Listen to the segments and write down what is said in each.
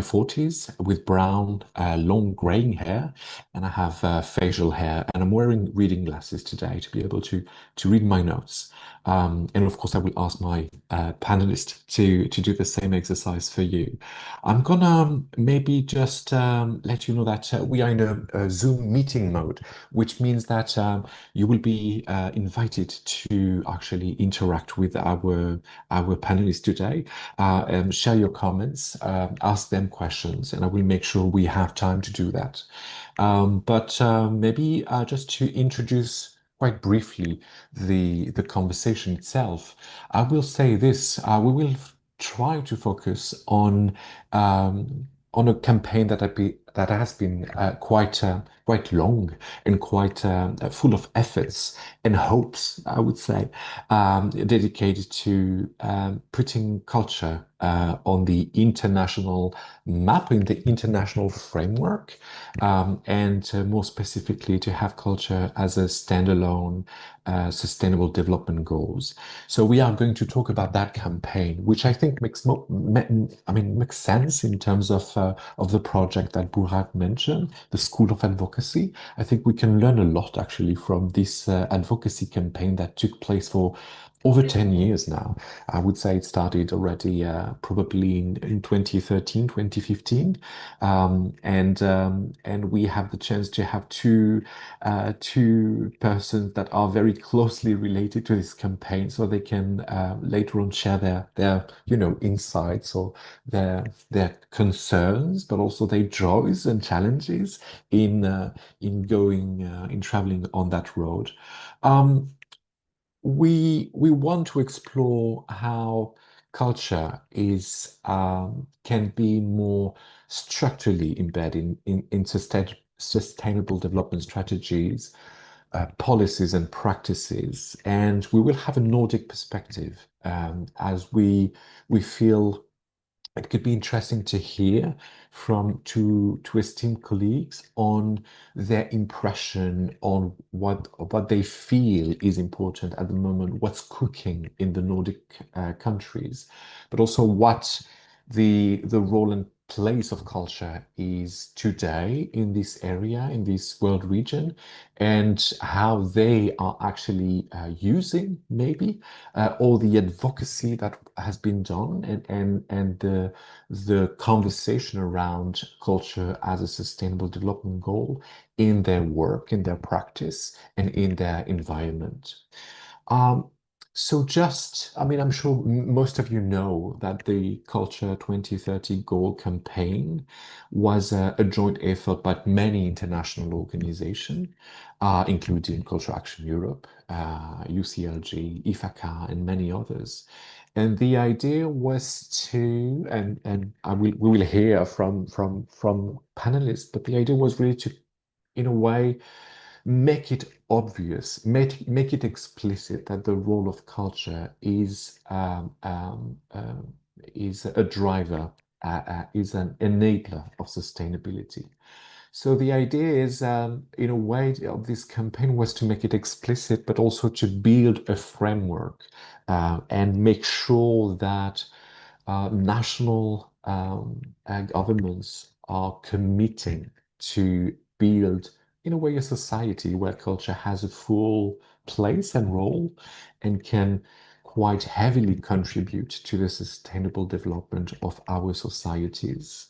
40s with brown, long graying hair, and I have facial hair, and I'm wearing reading glasses today to be able to read my notes. And of course, I will ask my panelist to do the same exercise for you. I'm gonna maybe just let you know that we are in a Zoom meeting mode, which means that you will be invited to actually interact with our panelists today, share your comments, ask them questions, and I will make sure we have time to do that. But maybe just to introduce quite briefly the conversation itself, I will say this: we will try to focus on a campaign that has been quite long and quite full of efforts and hopes, I would say, dedicated to putting culture on the international map, in the international framework, and more specifically to have culture as a standalone sustainable development goals. So we are going to talk about that campaign, which I think makes sense in terms of the project that Burak mentioned, the School of Advocacy. I think we can learn a lot actually from this advocacy campaign that took place for over 10 years now. I would say it started already probably in 2013, 2015. And we have the chance to have two persons that are very closely related to this campaign, so they can later on share their insights or their concerns, but also their joys and challenges in traveling on that road. We want to explore how culture is can be more structurally embedded in sustainable development strategies, policies and practices, and we will have a Nordic perspective, as we feel it could be interesting to hear from two esteemed colleagues on their impression on what they feel is important at the moment, what's cooking in the Nordic countries, but also what the role and place of culture is today in this area, in this world region, and how they are actually using maybe all the advocacy that has been done, and the conversation around culture as a sustainable development goal in their work, in their practice, and in their environment. Um, so just, I mean, I'm sure most of you know that the Culture 2030 Goal campaign was a joint effort by many international organizations, including Culture Action Europe, UCLG, IFACA, and many others. And the idea was to, and we will hear from panelists, but the idea was really to, in a way, make it obvious, make it explicit that the role of culture is a driver, is an enabler of sustainability. So the idea is, in a way, of this campaign was to make it explicit, but also to build a framework and make sure that national governments are committing to build, in a way, a society where culture has a full place and role and can quite heavily contribute to the sustainable development of our societies.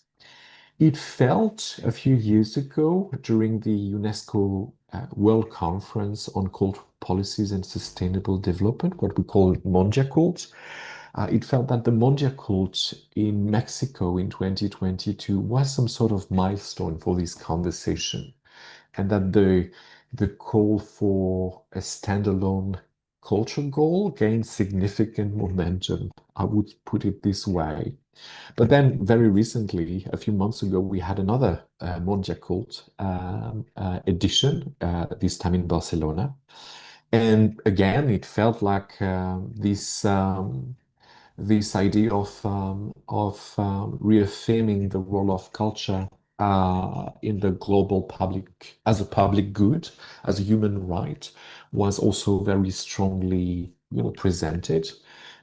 It felt a few years ago during the UNESCO World Conference on Cultural Policies and Sustainable Development, what we call Mondia Cult. It felt that the Mondia Cult in Mexico in 2022 was some sort of milestone for this conversation, and that the call for a standalone culture goal gained significant momentum. I would put it this way. But then, very recently, a few months ago, we had another Mondia Cult edition, this time in Barcelona. And again, it felt like this idea of reaffirming the role of culture in the global public, as a public good, as a human right, was also very strongly, presented,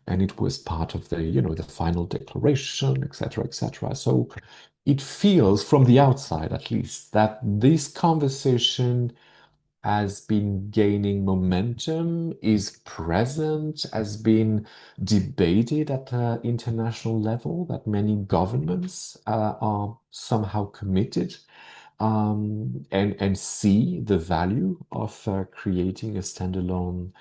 and it was part of the final declaration, etc., etc. So it feels from the outside, at least, that this conversation has been gaining momentum, is present, has been debated at an international level, that many governments are somehow committed and see the value of creating a standalone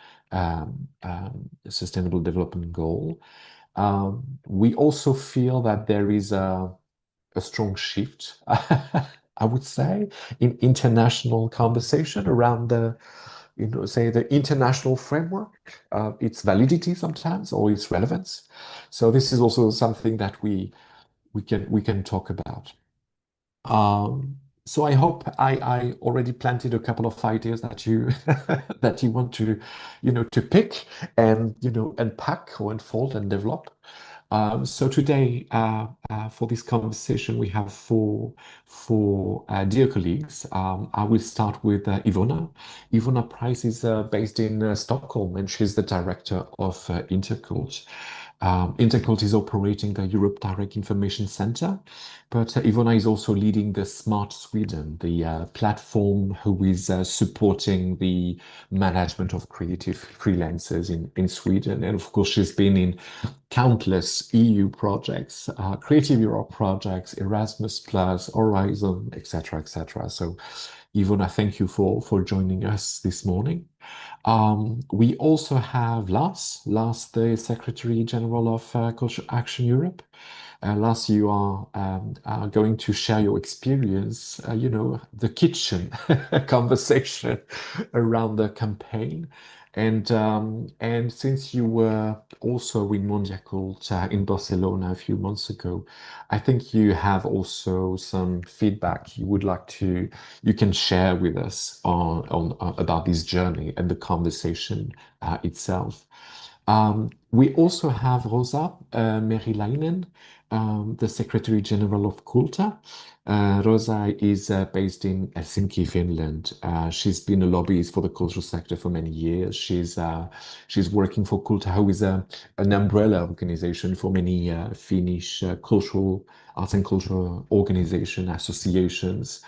sustainable development goal. We also feel that there is a strong shift, I would say, in international conversation around the, say the international framework, its validity sometimes or its relevance. So this is also something that we can talk about. Um, so I hope I already planted a couple of ideas that you that you want to, to pick and unpack or unfold and develop. So today, for this conversation, we have four dear colleagues. I will start with Ivona. Ivona Price is based in Stockholm, and she's the director of Intercult. Intercult is operating the Europe Direct Information Center, but Ivona is also leading the Smart Sweden, the platform who is supporting the management of creative freelancers in Sweden. And of course, she's been in countless EU projects, Creative Europe projects, Erasmus Plus, Horizon, etc., etc. So, Ivona, thank you for joining us this morning. We also have Lars, the Secretary General of Culture Action Europe. Lars, you are going to share your experience, the kitchen conversation around the campaign. And since you were also in Mondiacult in Barcelona a few months ago, I think you have also some feedback you can share with us on about this journey and the conversation itself. We also have Rosa Meriläinen, the Secretary General of Kulta. Rosa is based in Helsinki, Finland. She's been a lobbyist for the cultural sector for many years. She's working for Kulta, who is an umbrella organization for many Finnish cultural arts and cultural organization associations.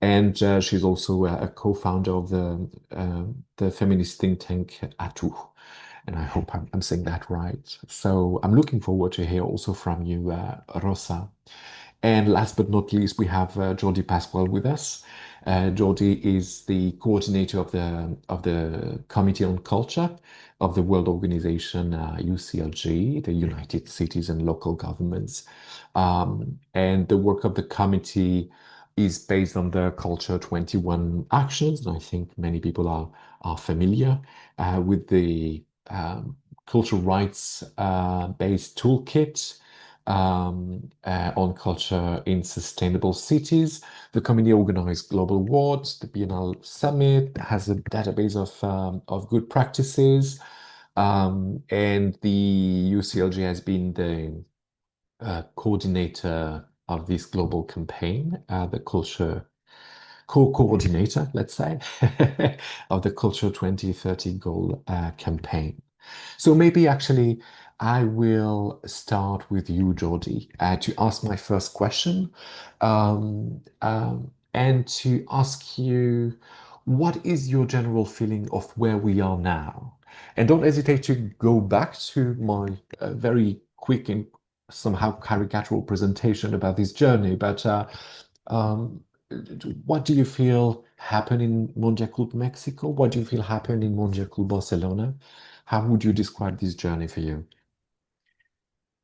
And she's also a co-founder of the feminist think tank Atu. And I hope I'm saying that right. So I'm looking forward to hear also from you, Rosa. And last but not least, we have Jordi Pasquale with us. Jordi is the coordinator of the Committee on Culture of the World Organization UCLG, the United Cities and Local Governments. And the work of the committee is based on the Culture 21 actions. And I think many people are familiar with the cultural rights based toolkit on culture in sustainable cities. The committee organized global awards, the Biennale Summit has a database of good practices, and the UCLG has been the coordinator of this global campaign, the culture co-coordinator, let's say, of the Culture 2030 Goal campaign. So maybe actually I will start with you, Jordi, to ask my first question, and to ask you, what is your general feeling of where we are now? And don't hesitate to go back to my very quick and somehow caricatural presentation about this journey, but um, what do you feel happened in Mondiacult Mexico? What do you feel happened in Mondiacult Barcelona? How would you describe this journey for you?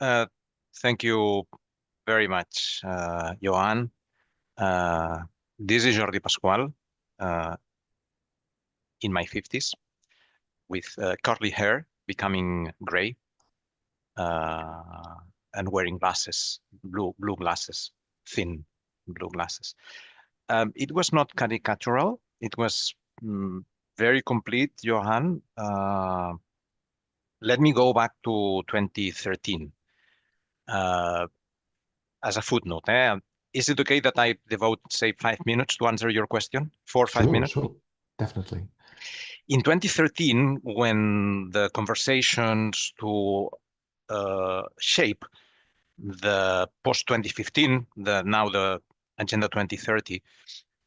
Uh, Thank you very much, Johan. This is Jordi Pasqual, uh, in my 50s, with curly hair becoming gray, uh, and wearing glasses, blue glasses, thin blue glasses. It was not caricatural. It was very complete, Johan. Let me go back to 2013. As a footnote, is it okay that I devote, say, 5 minutes to answer your question? 4 or 5 Sure, minutes? sure, definitely. In 2013, when the conversations to shape the post-2015, now the Agenda 2030,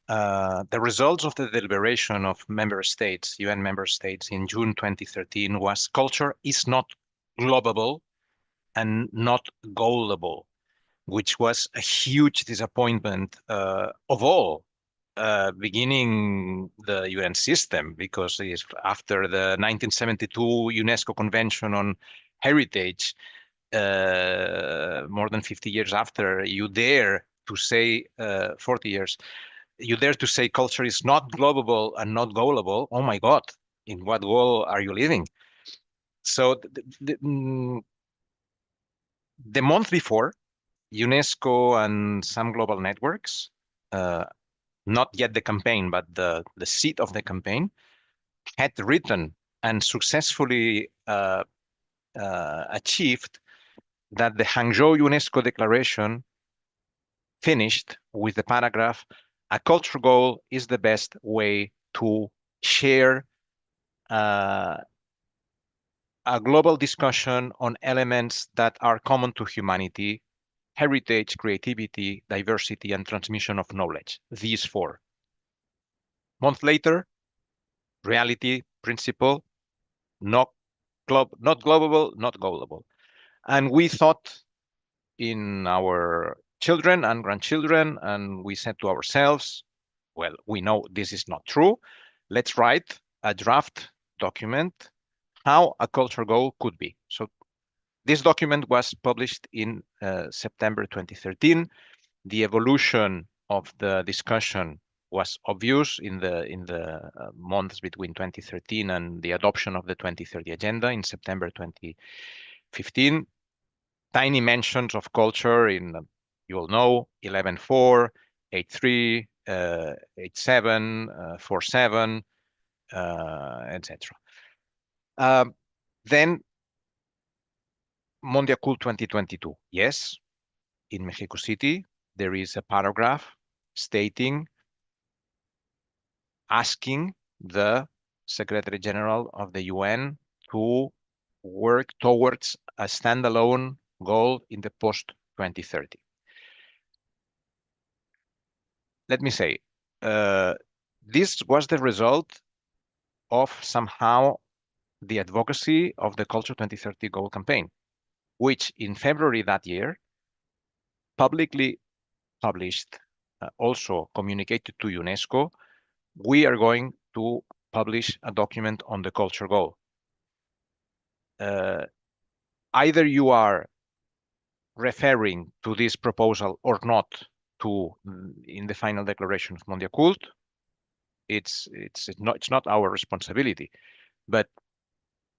the results of the deliberation of member states, UN member states in June 2013 was culture is not globable and not goalable, which was a huge disappointment of all, beginning the UN system, because it's after the 1972 UNESCO Convention on Heritage, more than 50 years after, you dare to say, 40 years, you dare to say culture is not global and not goalable. Oh my God, in what world are you living? So the month before, UNESCO and some global networks, uh, not yet the campaign, but the seat of the campaign, had written and successfully achieved that the Hangzhou UNESCO Declaration finished with the paragraph, a culture goal is the best way to share uh, a global discussion on elements that are common to humanity: heritage, creativity, diversity, and transmission of knowledge. These four. Month later, reality principle, not not global, not goalable. And we thought in our children and grandchildren, and we said to ourselves, well, we know this is not true. Let's write a draft document how a culture goal could be. So this document was published in September 2013. The evolution of the discussion was obvious in the months between 2013 and the adoption of the 2030 agenda in September 2015. Tiny mentions of culture in, you all know, 11.4, 8.3, 8.7, 4.7, etc. Then Mondiacult 2022. Yes, in Mexico City, there is a paragraph stating, asking the Secretary General of the UN to work towards a standalone goal in the post-2030. Let me say, this was the result of somehow the advocacy of the Culture 2030 Goal campaign, which in February that year publicly published, also communicated to UNESCO, we are going to publish a document on the culture goal. Either you are referring to this proposal or not to in the final declaration of Mondiacult, it's not our responsibility. But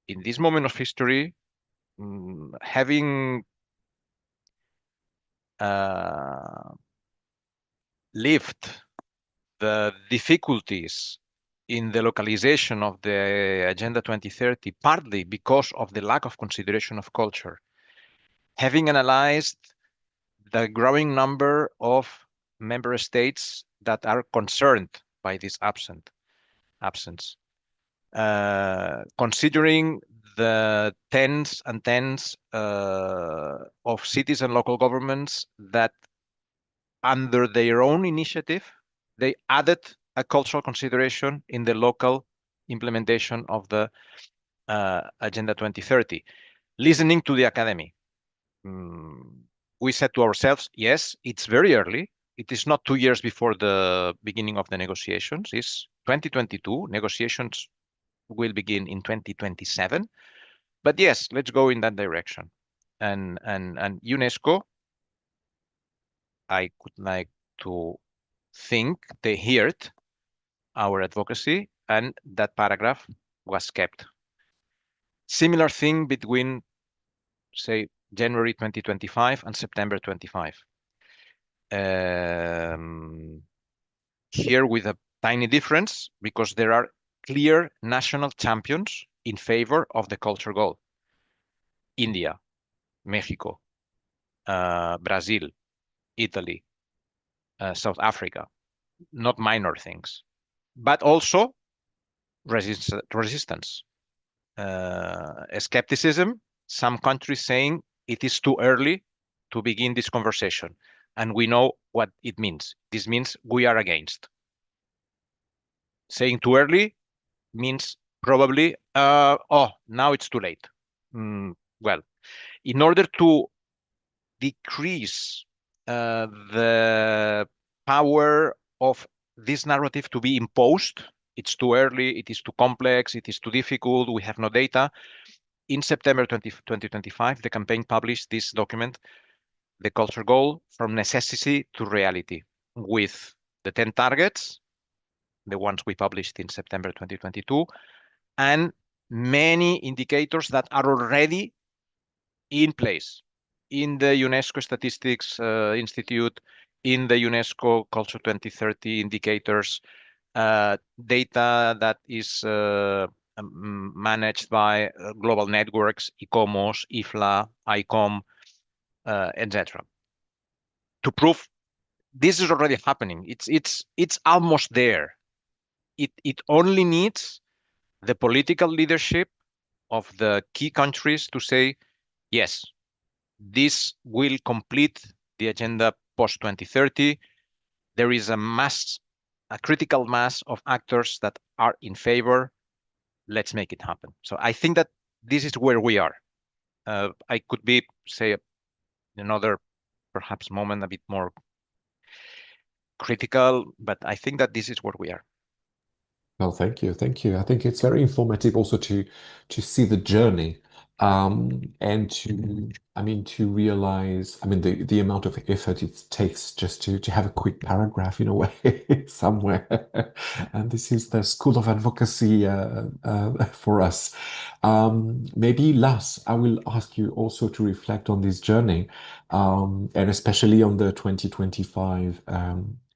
in this moment of history, having lived the difficulties in the localization of the Agenda 2030, partly because of the lack of consideration of culture, having analyzed the growing number of member states that are concerned by this absence, considering the tens and tens of cities and local governments that, under their own initiative, they added a cultural consideration in the local implementation of the Agenda 2030. Listening to the academy, we said to ourselves, yes, it's very early. It is not 2 years before the beginning of the negotiations. It's 2022. Negotiations will begin in 2027. But yes, let's go in that direction. And UNESCO, I would like to think they heard our advocacy, and that paragraph was kept. Similar thing between, say, January 2025 and September 25. Here with a tiny difference, because there are clear national champions in favor of the culture goal. India, Mexico, Brazil, Italy, South Africa, not minor things, but also resistance, skepticism, some countries saying it is too early to begin this conversation. And we know what it means. This means we are against. Saying too early means probably, oh, now it's too late. Well, in order to decrease the power of this narrative to be imposed, it's too early, it is too complex, it is too difficult, we have no data. In September 2025, the campaign published this document, The Culture Goal from Necessity to Reality, with the 10 targets, the ones we published in September 2022, and many indicators that are already in place in the UNESCO Statistics Institute, in the UNESCO Culture 2030 indicators, data that is managed by global networks, ICOMOS, IFLA, ICOM, etc. To prove this is already happening, it's almost there. It only needs the political leadership of the key countries to say, yes, this will complete the agenda post 2030. There is a critical mass of actors that are in favor. Let's make it happen. So I think that this is where we are. I could be, say, another perhaps moment a bit more critical, but I think that this is where we are. Well, thank you, thank you. I think it's very informative also to see the journey, and to realize, the amount of effort it takes just to have a quick paragraph in a way somewhere. And this is the School of Advocacy for us. Maybe last, I will ask you also to reflect on this journey, and especially on the 2025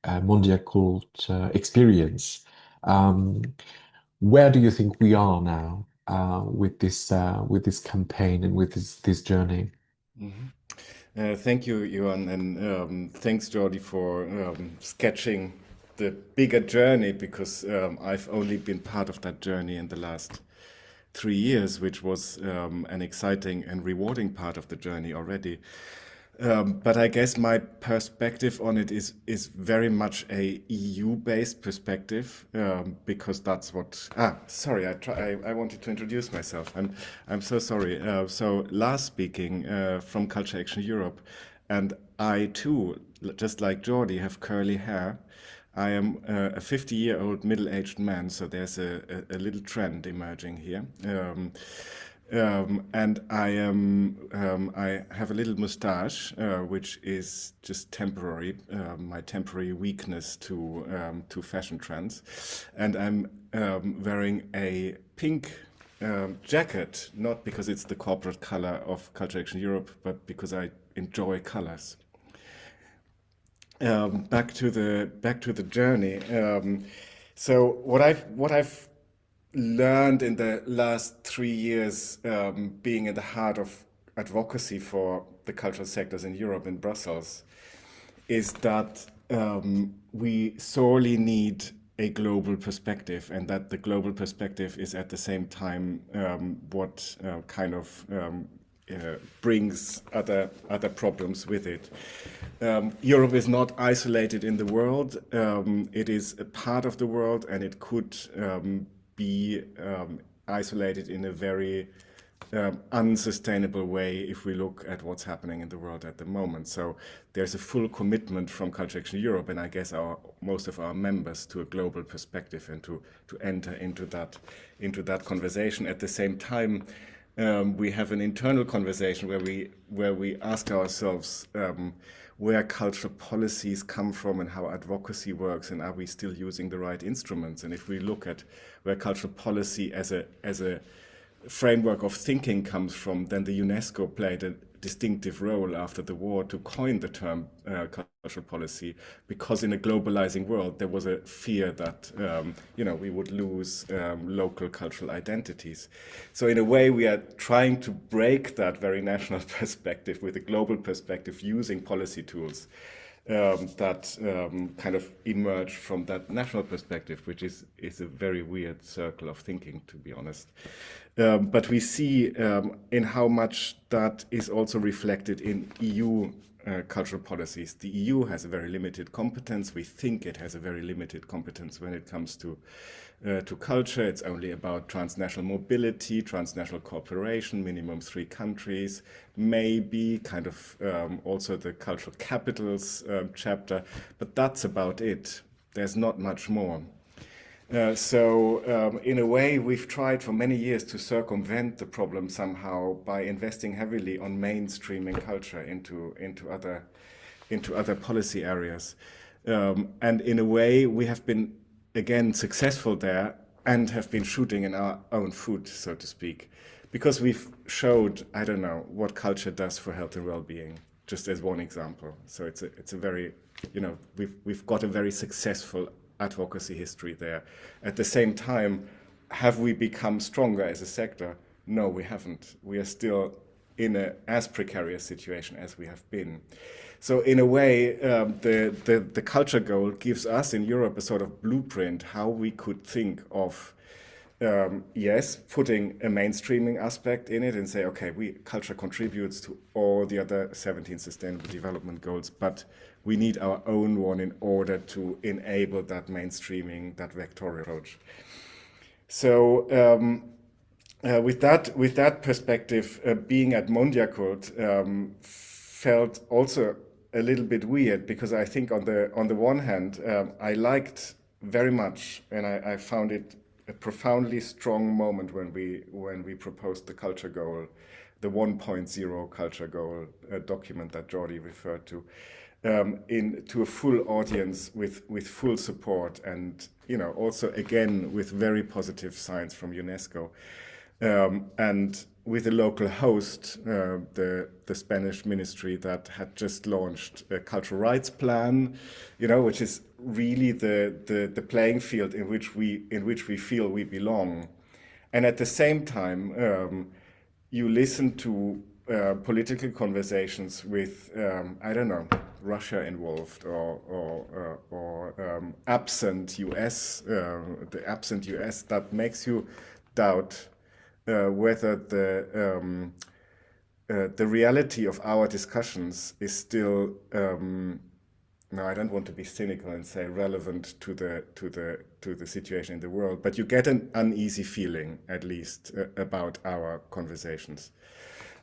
Mondial Cult experience. Um, where do you think we are now with this campaign and with this journey? Thank you, Johan, and thanks, Jordi, for sketching the bigger journey, because I've only been part of that journey in the last 3 years, which was an exciting and rewarding part of the journey already. But I guess my perspective on it is very much a EU-based perspective, because that's what. Sorry, I wanted to introduce myself. I'm so sorry. So Lars speaking from Culture Action Europe, and I too, just like Jordi, have curly hair. I am a 50-year-old middle-aged man, so there's a little trend emerging here. And I have a little mustache, which is just temporary, my temporary weakness to fashion trends, and I'm wearing a pink jacket, not because it's the corporate color of Culture Action Europe, but because I enjoy colors. Back to the journey. So what I've learned in the last 3 years, being in the heart of advocacy for the cultural sectors in Europe, in Brussels, is that we sorely need a global perspective, and that the global perspective is at the same time what kind of brings other problems with it. Europe is not isolated in the world. It is a part of the world, and it could be isolated in a very unsustainable way if we look at what's happening in the world at the moment. So there's a full commitment from Culture Action Europe, and I guess most of our members, to a global perspective and to enter into that conversation. At the same time, we have an internal conversation where we ask ourselves where cultural policies come from and how advocacy works, and are we still using the right instruments? And if we look at where cultural policy as a framework of thinking comes from, then the UNESCO played a distinctive role after the war to coin the term cultural policy, because in a globalizing world there was a fear that we would lose local cultural identities. So in a way we are trying to break that very national perspective with a global perspective, using policy tools that kind of emerge from that national perspective, which is a very weird circle of thinking, to be honest. But we see in how much that is also reflected in EU cultural policies. The EU has a very limited competence. We think it has a very limited competence when it comes to culture. It's only about transnational mobility, transnational cooperation, minimum 3 countries, maybe kind of also the cultural capitals chapter, but that's about it. There's not much more. In a way, we've tried for many years to circumvent the problem somehow by investing heavily on mainstreaming culture into other policy areas. And in a way, we have been, again, successful there and have been shooting in our own foot, so to speak, because we've showed, I don't know, what culture does for health and well-being, just as one example. So it's a very, we've got a very successful advocacy history there. At the same time, have we become stronger as a sector? No, we haven't. We are still in a as precarious situation as we have been. So in a way, the culture goal gives us in Europe a sort of blueprint how we could think of, yes, putting a mainstreaming aspect in it and say, okay, culture contributes to all the other 17 Sustainable Development Goals, but we need our own one in order to enable that mainstreaming, that vectorial approach. So with that perspective, being at Mondiacult felt also a little bit weird, because I think on the one hand, I liked very much, and I found it a profoundly strong moment when we proposed the culture goal, the 1.0 culture goal document that Jordi referred to, to a full audience with full support, and also again with very positive signs from UNESCO, and with a local host, the Spanish ministry that had just launched a cultural rights plan, which is really the playing field in which we feel we belong. And at the same time, you listen to political conversations with I don't know, Russia involved or absent US, the absent US, that makes you doubt whether the reality of our discussions is still, no, I don't want to be cynical and say relevant to the situation in the world, but you get an uneasy feeling, at least, about our conversations.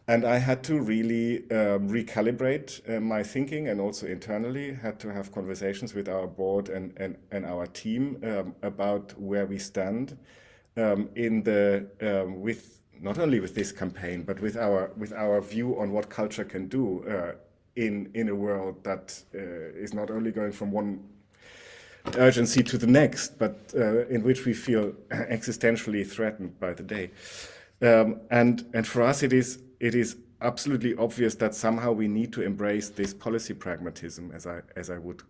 And I had to really recalibrate my thinking, and also internally had to have conversations with our board and our team about where we stand with not only with this campaign, but with our view on what culture can do in a world that is not only going from one urgency to the next, but in which we feel existentially threatened by the day. And for us, it is absolutely obvious that somehow we need to embrace this policy pragmatism, as I would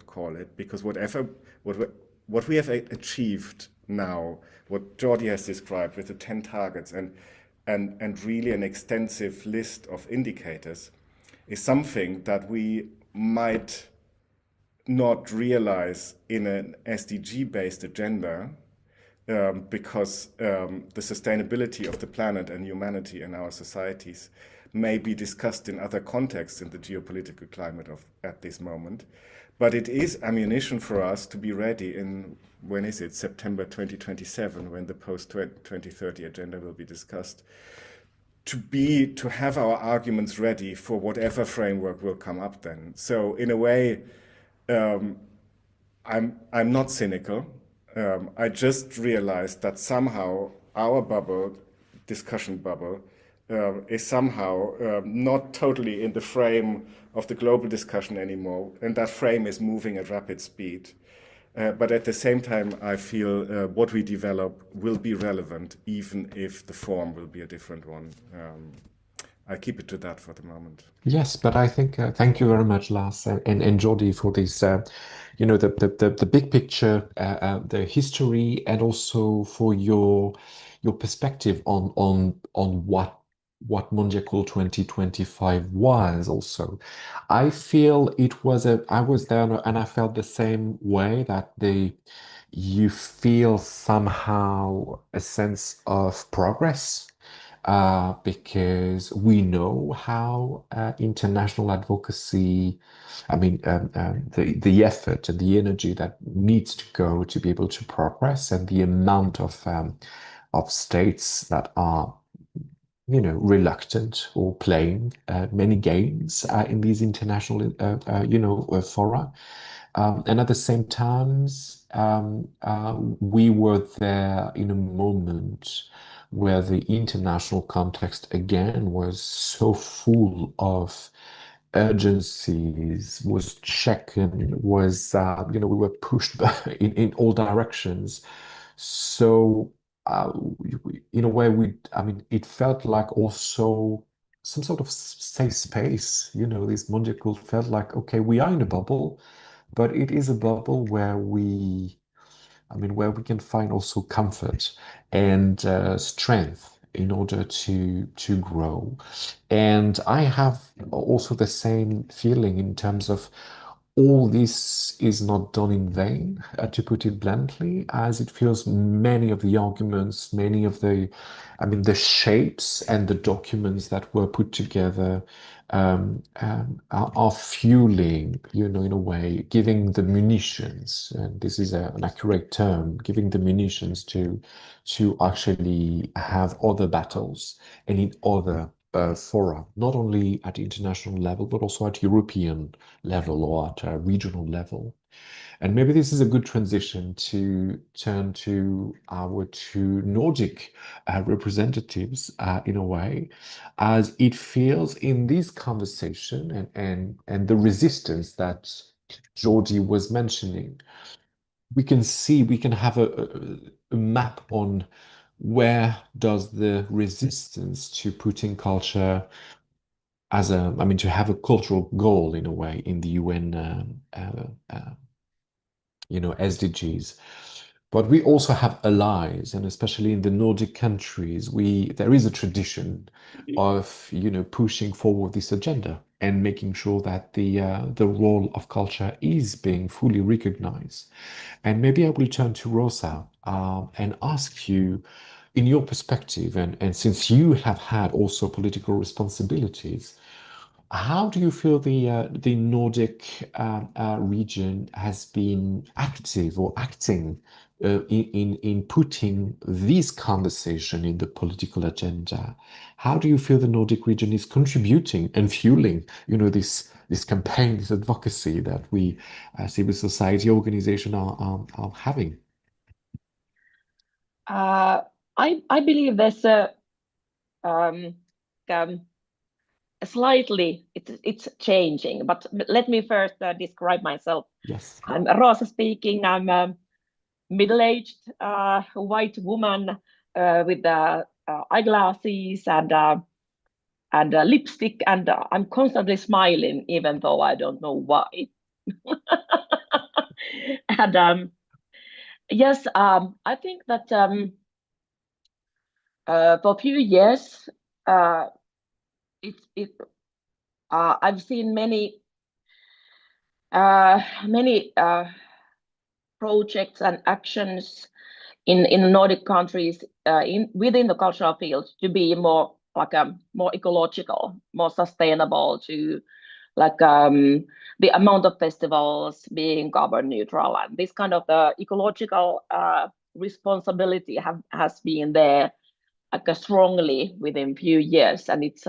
call it, because what we have achieved now, what Jordi has described with the 10 targets and really an extensive list of indicators, is something that we might not realize in an SDG-based agenda, because the sustainability of the planet and humanity and our societies may be discussed in other contexts in the geopolitical climate at this moment. But it is ammunition for us to be ready in, when is it, September 2027, when the post-2030 agenda will be discussed, to have our arguments ready for whatever framework will come up then. So in a way, I'm not cynical. I just realized that somehow our discussion bubble, is somehow not totally in the frame of the global discussion anymore, and that frame is moving at rapid speed. But at the same time, I feel what we develop will be relevant, even if the form will be a different one. I keep it to that for the moment. Yes, but I think thank you very much, Lars and Jordi, for this. The big picture, the history, and also for your perspective on what Mondiacult 2025 was. Also, I feel it was I was there and I felt the same way, that you feel somehow a sense of progress. because we know how international advocacy, I mean, the effort and the energy that needs to go to be able to progress, and the amount of states that are, reluctant or playing many games in these international, fora. And at the same time, we were there in a moment where the international context again was so full of urgencies, was checking, was, we were pushed in all directions. So, in a way, I mean, it felt like also some sort of safe space. This Mondial felt like, okay, we are in a bubble, but it is a bubble where where we can find also comfort and strength in order to grow. And I have also the same feeling in terms of all this is not done in vain, to put it bluntly, as it feels many of the arguments, many of the shapes and the documents that were put together are fueling, in a way, giving the munitions, and this is an accurate term, giving the munitions to actually have other battles and in other fora, not only at international level, but also at European level or at a regional level. And maybe this is a good transition to turn to our two Nordic representatives in a way, as it feels in this conversation and the resistance that Georgie was mentioning, we can see, we can have a map on where does the resistance to putting culture as to have a cultural goal in a way in the UN SDGs. But we also have allies, and especially in the Nordic countries, there is a tradition of pushing forward this agenda and making sure that the role of culture is being fully recognized. And maybe I will turn to Rosa and ask you, in your perspective, and since you have had also political responsibilities, how do you feel the Nordic region has been active or acting in putting this conversation in the political agenda? How do you feel the Nordic region is contributing and fueling, this campaign, this advocacy that we, civil society organization, are having? I believe there's um, slightly it's changing, but let me first describe myself. Yes. I'm Rosa speaking. I'm a middle-aged white woman with eyeglasses and lipstick, and I'm constantly smiling, even though I don't know why. And yes, I think that for a few years, it I've seen many projects and actions in Nordic countries within the cultural field to be more like more ecological, more sustainable, to like the amount of festivals being carbon neutral, and this kind of the ecological responsibility has been there like strongly within few years, and it's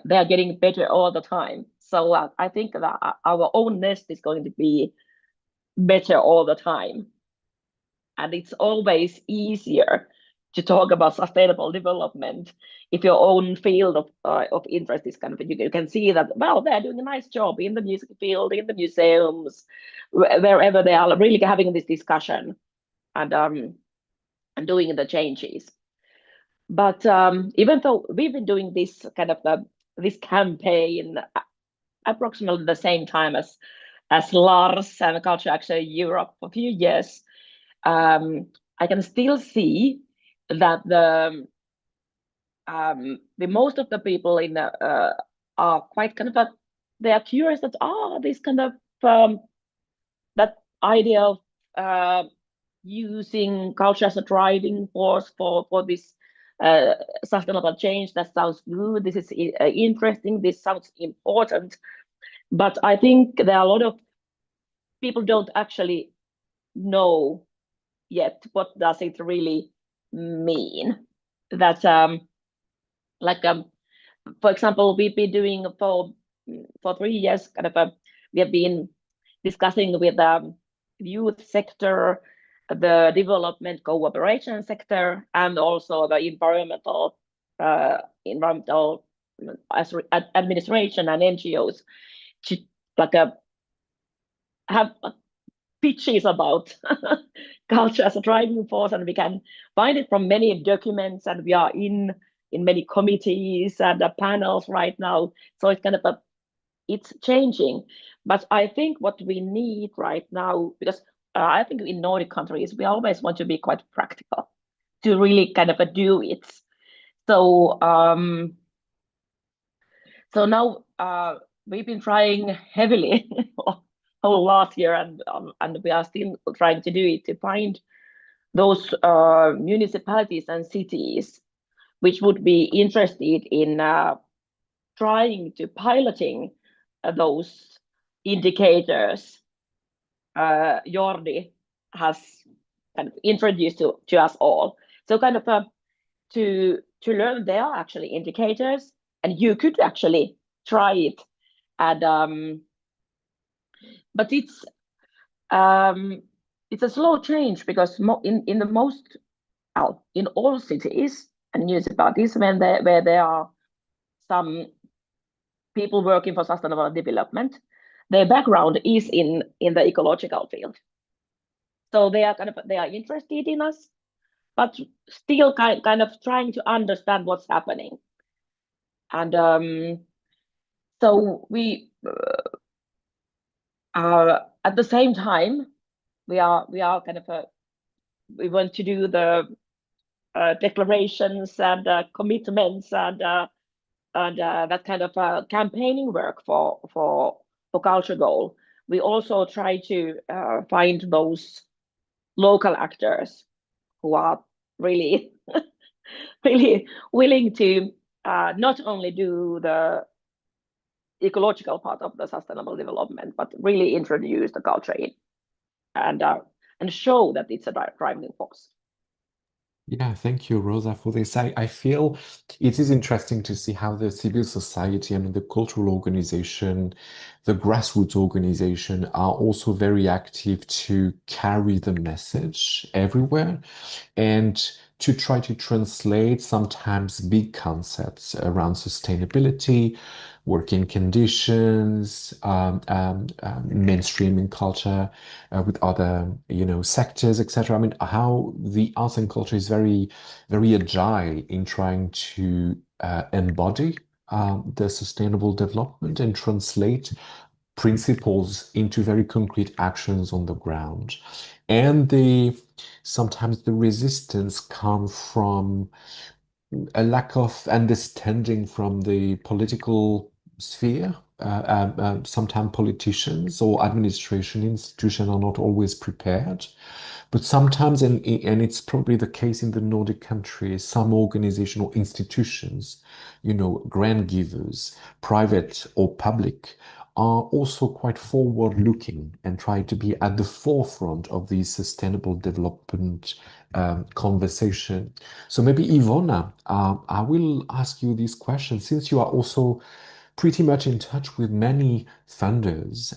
they are getting better all the time. So I think that our own nest is going to be better all the time, and it's always easier to talk about sustainable development if your own field of interest is kind of, you can see that, well, they're doing a nice job in the music field, in the museums, wherever they are really having this discussion and doing the changes. But even though we've been doing this kind of this campaign approximately the same time as Lars and Culture Action Europe for a few years, I can still see that the most of the people in are quite kind of they are curious that this kind of that idea of using culture as a driving force for this sustainable change. That sounds good. This is interesting. This sounds important. But I think there are a lot of people don't actually know yet what does it really mean. That like for example, we've been doing for 3 years we have been discussing with the youth sector, the development cooperation sector, and also the environmental administration and NGOs to like have pitches about culture as a driving force, and we can find it from many documents, and we are in many committees and panels right now. So it's it's changing. But I think what we need right now, because I think in Nordic countries we always want to be quite practical to really do it. So so now we've been trying heavily whole last year, and we are still trying to do it, to find those municipalities and cities which would be interested in trying to piloting those indicators Jordi has introduced to us all. So to learn there are actually indicators, and you could actually try it. And but it's a slow change, because in the most in all cities and municipalities where there are some people working for sustainable development, their background is in the ecological field. So they are they are interested in us, but still kind of trying to understand what's happening. And so we at the same time we are we want to do the declarations and commitments and that campaigning work for culture goal. We also try to find those local actors who are really really willing to not only do the ecological part of the sustainable development, but really introduce the culture in and show that it's a driving force. Yeah, thank you, Rosa, for this. I feel it is interesting to see how the civil society and the cultural organization, the grassroots organization are also very active to carry the message everywhere and to try to translate sometimes big concepts around sustainability, working conditions, mainstreaming culture with other, sectors, etc. I mean, how the arts and culture is very, very agile in trying to embody the sustainable development and translate principles into very concrete actions on the ground. And sometimes the resistance comes from a lack of understanding from the political sphere. Sometimes politicians or administration institutions are not always prepared. But sometimes, and it's probably the case in the Nordic countries, some organizational institutions, grant givers, private or public, are also quite forward-looking and try to be at the forefront of the sustainable development conversation. So maybe Ivona, I will ask you this question, since you are also pretty much in touch with many funders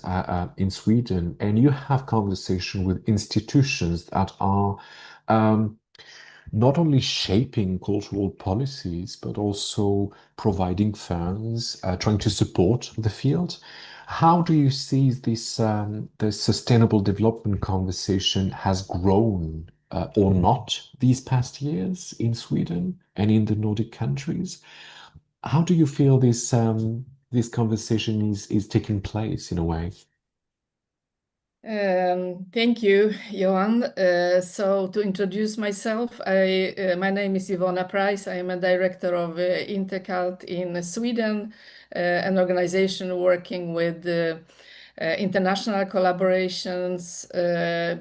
in Sweden, and you have conversation with institutions that are not only shaping cultural policies, but also providing funds, trying to support the field. How do you see this the sustainable development conversation has grown or not these past years in Sweden and in the Nordic countries? How do you feel this conversation is taking place in a way? Thank you, Johan. So to introduce myself, my name is Ivona Price. I am a director of Intercult in Sweden, an organization working with international collaborations,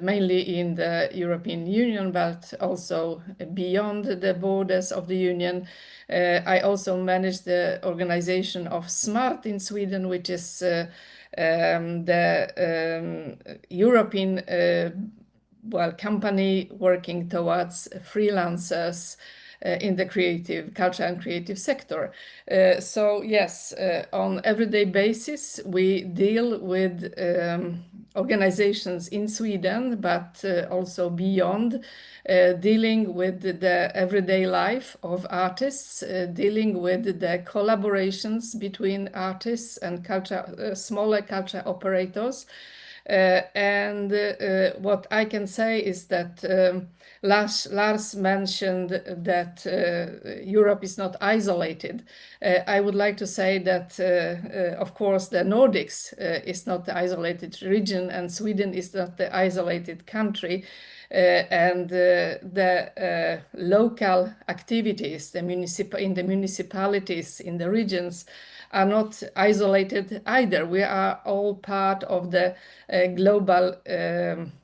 mainly in the European Union, but also beyond the borders of the Union. I also manage the organization of SMART in Sweden, which is the European company working towards freelancers in the creative, culture and creative sector. So yes, on everyday basis, we deal with organizations in Sweden, but also beyond, dealing with the everyday life of artists, dealing with the collaborations between artists and culture, smaller culture operators. And what I can say is that Lars mentioned that Europe is not isolated. I would like to say that, of course, the Nordics is not the isolated region, and Sweden is not the isolated country. And the local activities, in the municipalities, in the regions, are not isolated either. We are all part of the global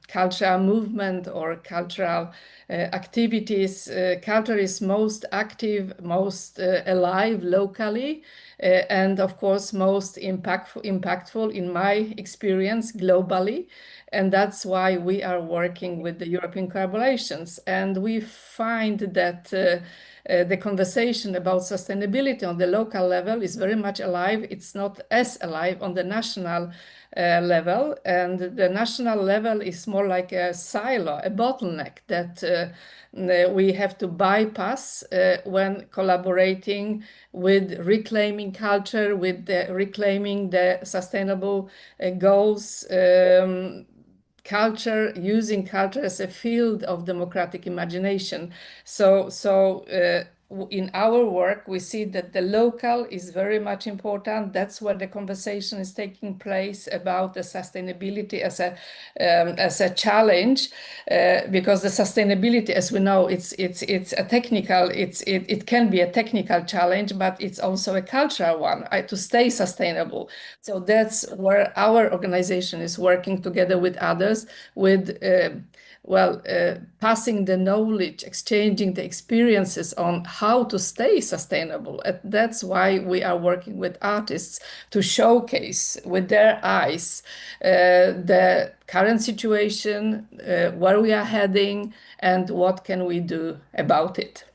cultural movement or cultural activities. Culture is most active, most alive locally, and of course most impactful in my experience globally. And that's why we are working with the European collaborations. And we find that the conversation about sustainability on the local level is very much alive. It's not as alive on the national level. And the national level is more like a silo, a bottleneck that we have to bypass when collaborating with reclaiming culture, with reclaiming the sustainable goals. Culture, using culture as a field of democratic imagination. So in our work, we see that the local is very much important. That's where the conversation is taking place about the sustainability as a challenge, because the sustainability, as we know, it's a technical. It can be a technical challenge, but it's also a cultural one to stay sustainable. So that's where our organization is working together with others, with passing the knowledge, exchanging the experiences on how to stay sustainable. That's why we are working with artists to showcase with their eyes the current situation, where we are heading, and what can we do about it.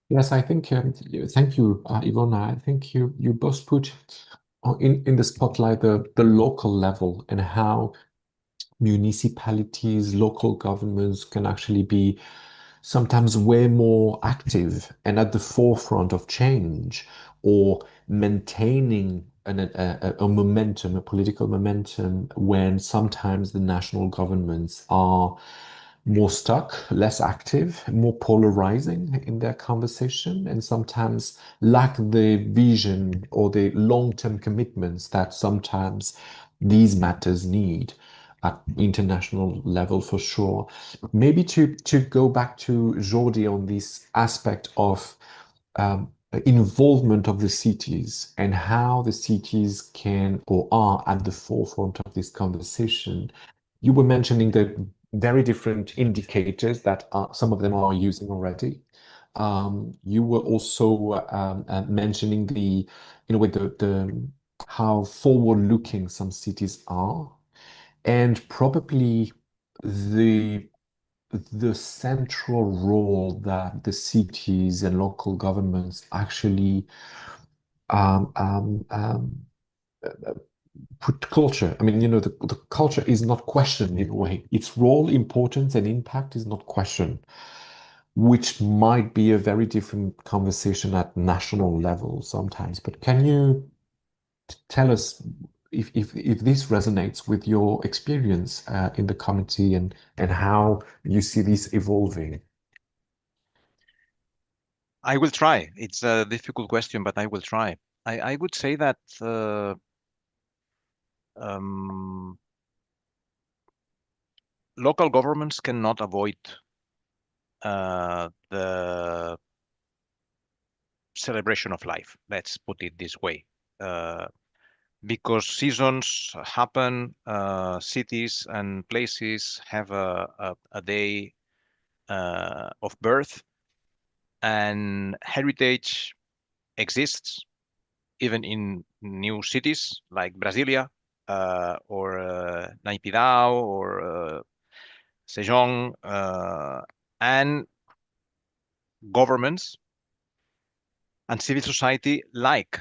Yes, I think, thank you, Ivona. I think you both put in the spotlight the local level and how municipalities, local governments can actually be sometimes way more active and at the forefront of change or maintaining a momentum, a political momentum, when sometimes the national governments are more stuck, less active, more polarizing in their conversation, and sometimes lack the vision or the long-term commitments that sometimes these matters need at international level for sure. Maybe to go back to Jordi on this aspect of involvement of the cities and how the cities can or are at the forefront of this conversation. You were mentioning the very different indicators that some of them are using already. You were also mentioning with the how forward-looking some cities are, and probably the central role that the cities and local governments actually um, um, um, put culture. I mean, the culture is not questioned in a way. Its role, importance, and impact is not questioned, which might be a very different conversation at national level sometimes. But can you tell us if this resonates with your experience in the committee and how you see this evolving? I will try. It's a difficult question, but I will try. I would say that local governments cannot avoid the celebration of life. Let's put it this way. because seasons happen, cities and places have a day of birth, and heritage exists even in new cities like Brasilia or Naipidao or Sejong, and governments and civil society like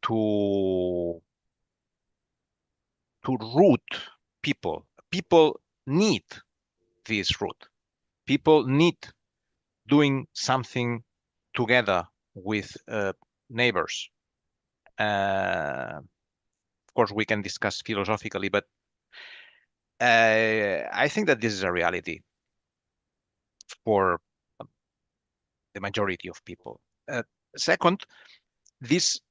to root people. People need this root. People need doing something together with neighbors. Of course, we can discuss philosophically, but I think that this is a reality for the majority of people. Second, this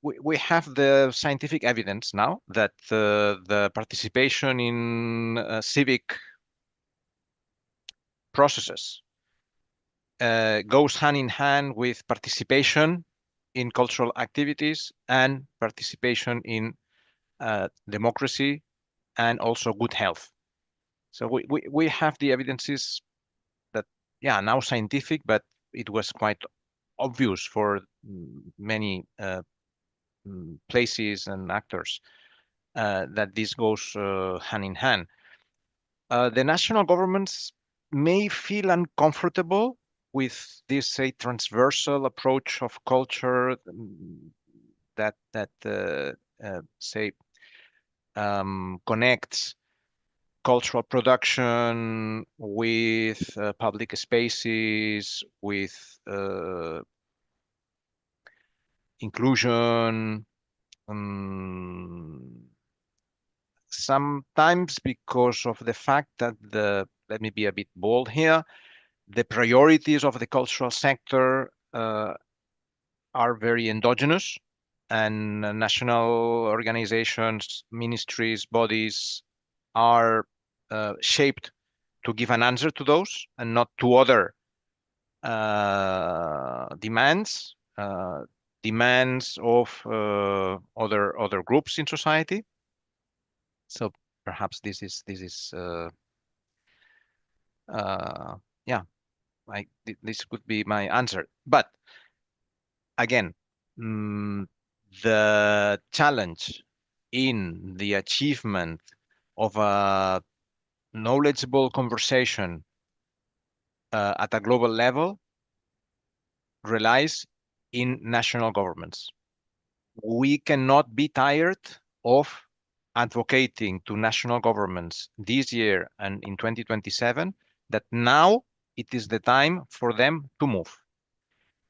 we have the scientific evidence now that the participation in civic processes goes hand in hand with participation in cultural activities and participation in democracy and also good health. So we have the evidences that, yeah, now scientific, but it was quite obvious for many places and actors that this goes hand in hand. The national governments may feel uncomfortable with this, say, transversal approach of culture that say connects cultural production with public spaces, with inclusion. Sometimes because of the fact that let me be a bit bold here, the priorities of the cultural sector are very endogenous, and national organizations, ministries, bodies are shaped to give an answer to those and not to other demands, demands of other groups in society. So perhaps this is yeah, this could be my answer. But again, the challenge in the achievement of a knowledgeable conversation at a global level relies in national governments. We cannot be tired of advocating to national governments this year and in 2027 that now it is the time for them to move.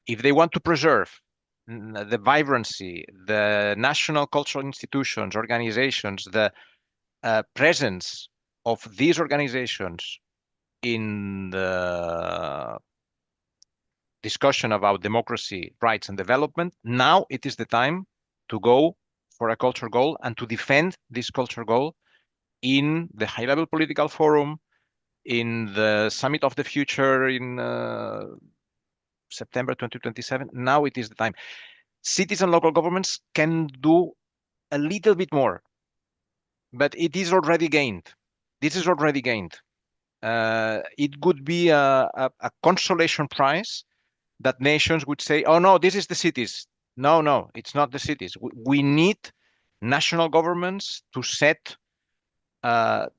If they want to preserve the vibrancy, the national cultural institutions, organizations, the presence of these organizations in the discussion about democracy, rights, and development, now it is the time to go for a culture goal and to defend this culture goal in the high-level political forum, in the Summit of the Future in September 2027. Now it is the time. Cities and local governments can do a little bit more, but it is already gained. This is already gained. It would be a consolation prize that nations would say, oh no, this is the cities. No, it's not the cities. We need national governments to set the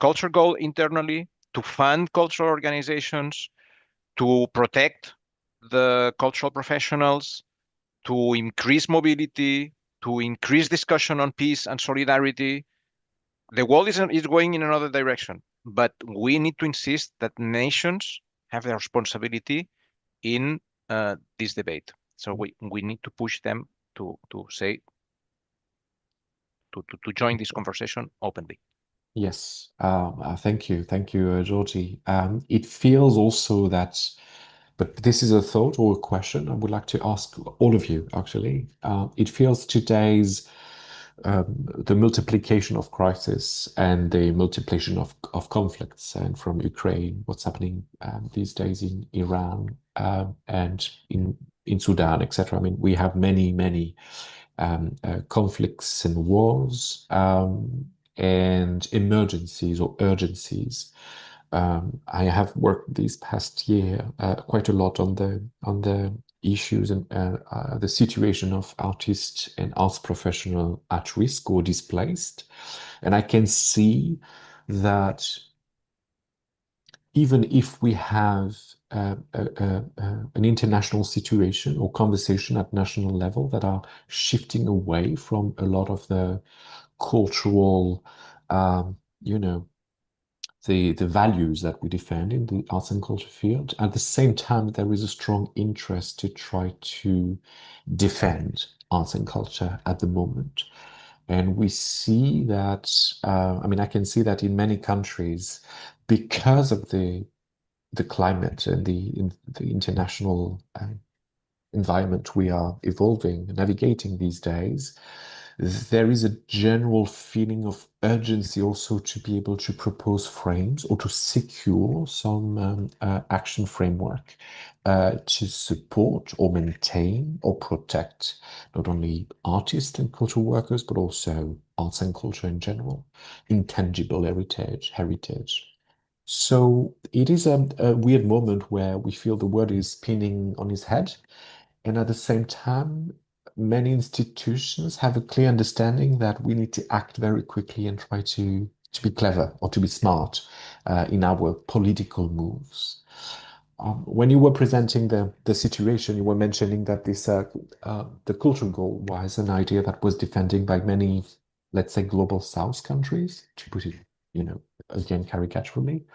culture goal internally, to fund cultural organizations, to protect the cultural professionals, to increase mobility, to increase discussion on peace and solidarity. The world is going in another direction, but we need to insist that nations have the responsibility in this debate. So we need to push them to say to join this conversation openly. Yes, thank you, Georgie. It feels also that, but this is a thought or a question I would like to ask all of you, actually. It feels today's the multiplication of crisis and the multiplication of conflicts, and from Ukraine, what's happening these days in Iran and in Sudan, etc. I mean, we have many conflicts and wars, and emergencies or urgencies. I have worked this past year quite a lot on the issues and the situation of artists and arts professionals at risk or displaced, and I can see that even if we have an international situation or conversation at national level that are shifting away from a lot of the cultural, you know, the values that we defend in the arts and culture field. At the same time, there is a strong interest to try to defend arts and culture at the moment. And we see that, I mean, I can see that in many countries, because of the climate and the international environment we are evolving, navigating these days, there is a general feeling of urgency also to be able to propose frames or to secure some action framework to support or maintain or protect not only artists and cultural workers, but also arts and culture in general, intangible heritage. So it is a weird moment where we feel the world is spinning on its head. And at the same time, many institutions have a clear understanding that we need to act very quickly and try to be clever or to be smart in our political moves. When you were presenting the situation, you were mentioning that this the cultural goal was an idea that was defended by many, let's say, global South countries, to put it, again, caricaturally.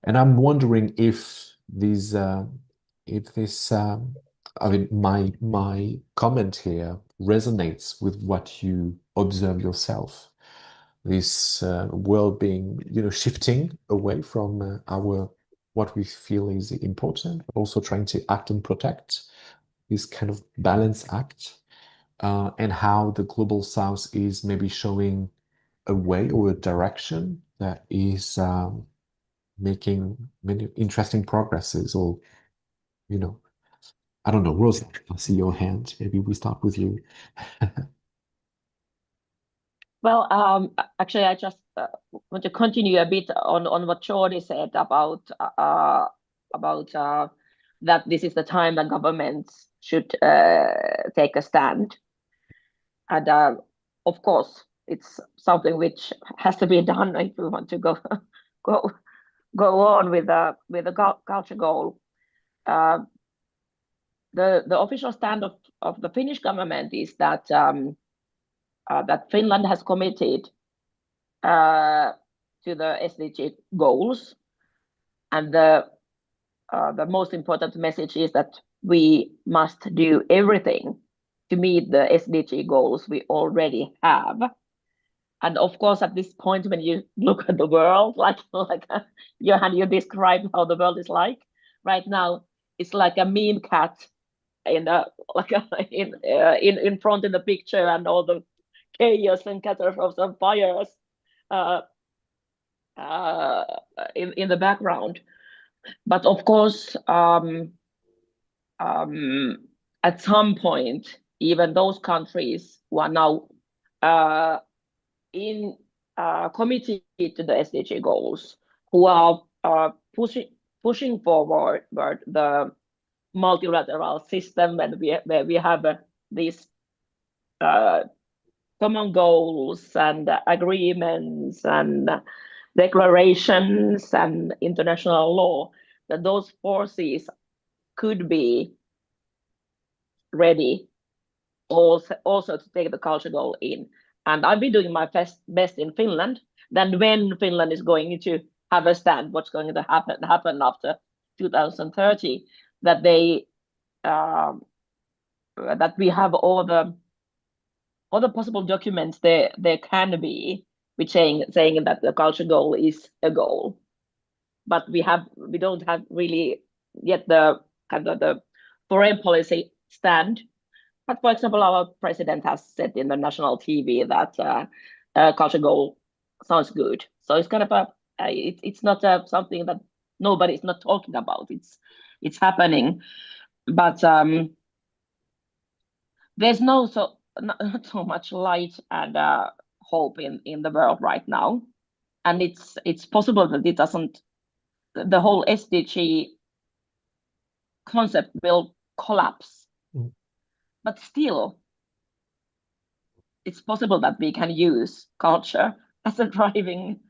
And I'm wondering if these, if this, I mean, my comment here resonates with what you observe yourself. This world being, shifting away from our what we feel is important, but also trying to act and protect this kind of balance act, and how the global South is maybe showing a way or a direction that is making many interesting progresses, or I don't know, Rosa, I see your hand. Maybe we start with you. Well, actually, I just want to continue a bit on what Jordi said about that this is the time that governments should take a stand, and of course, it's something which has to be done if we want to go on with the culture goal. The official stand of the Finnish government is that that Finland has committed to the SDG goals, and the most important message is that we must do everything to meet the SDG goals we already have. And of course, at this point, when you look at the world, like Johan, you described how the world is like right now. It's like a meme cat in in front in the picture, and all the chaos and catastrophes and fires in the background. But of course, at some point, even those countries who are now committed to the SDG goals, who are pushing forward the multilateral system, and where we have these common goals and agreements and declarations and international law, that those forces could be ready also to take the culture goal in. And I've been doing my best in Finland. Then when Finland is going to have a stand, what's going to happen after 2030, that they that we have all the possible documents there can be, which saying that the culture goal is a goal, but we don't have really yet the kind of the foreign policy stand. But for example, our president has said in the national TV that culture goal sounds good. So it's kind of it's not something that nobody's not talking about. It's happening, but there's no not so much light and hope in the world right now, and it's possible that it doesn't. The whole SDG concept will collapse, but still, it's possible that we can use culture as a driving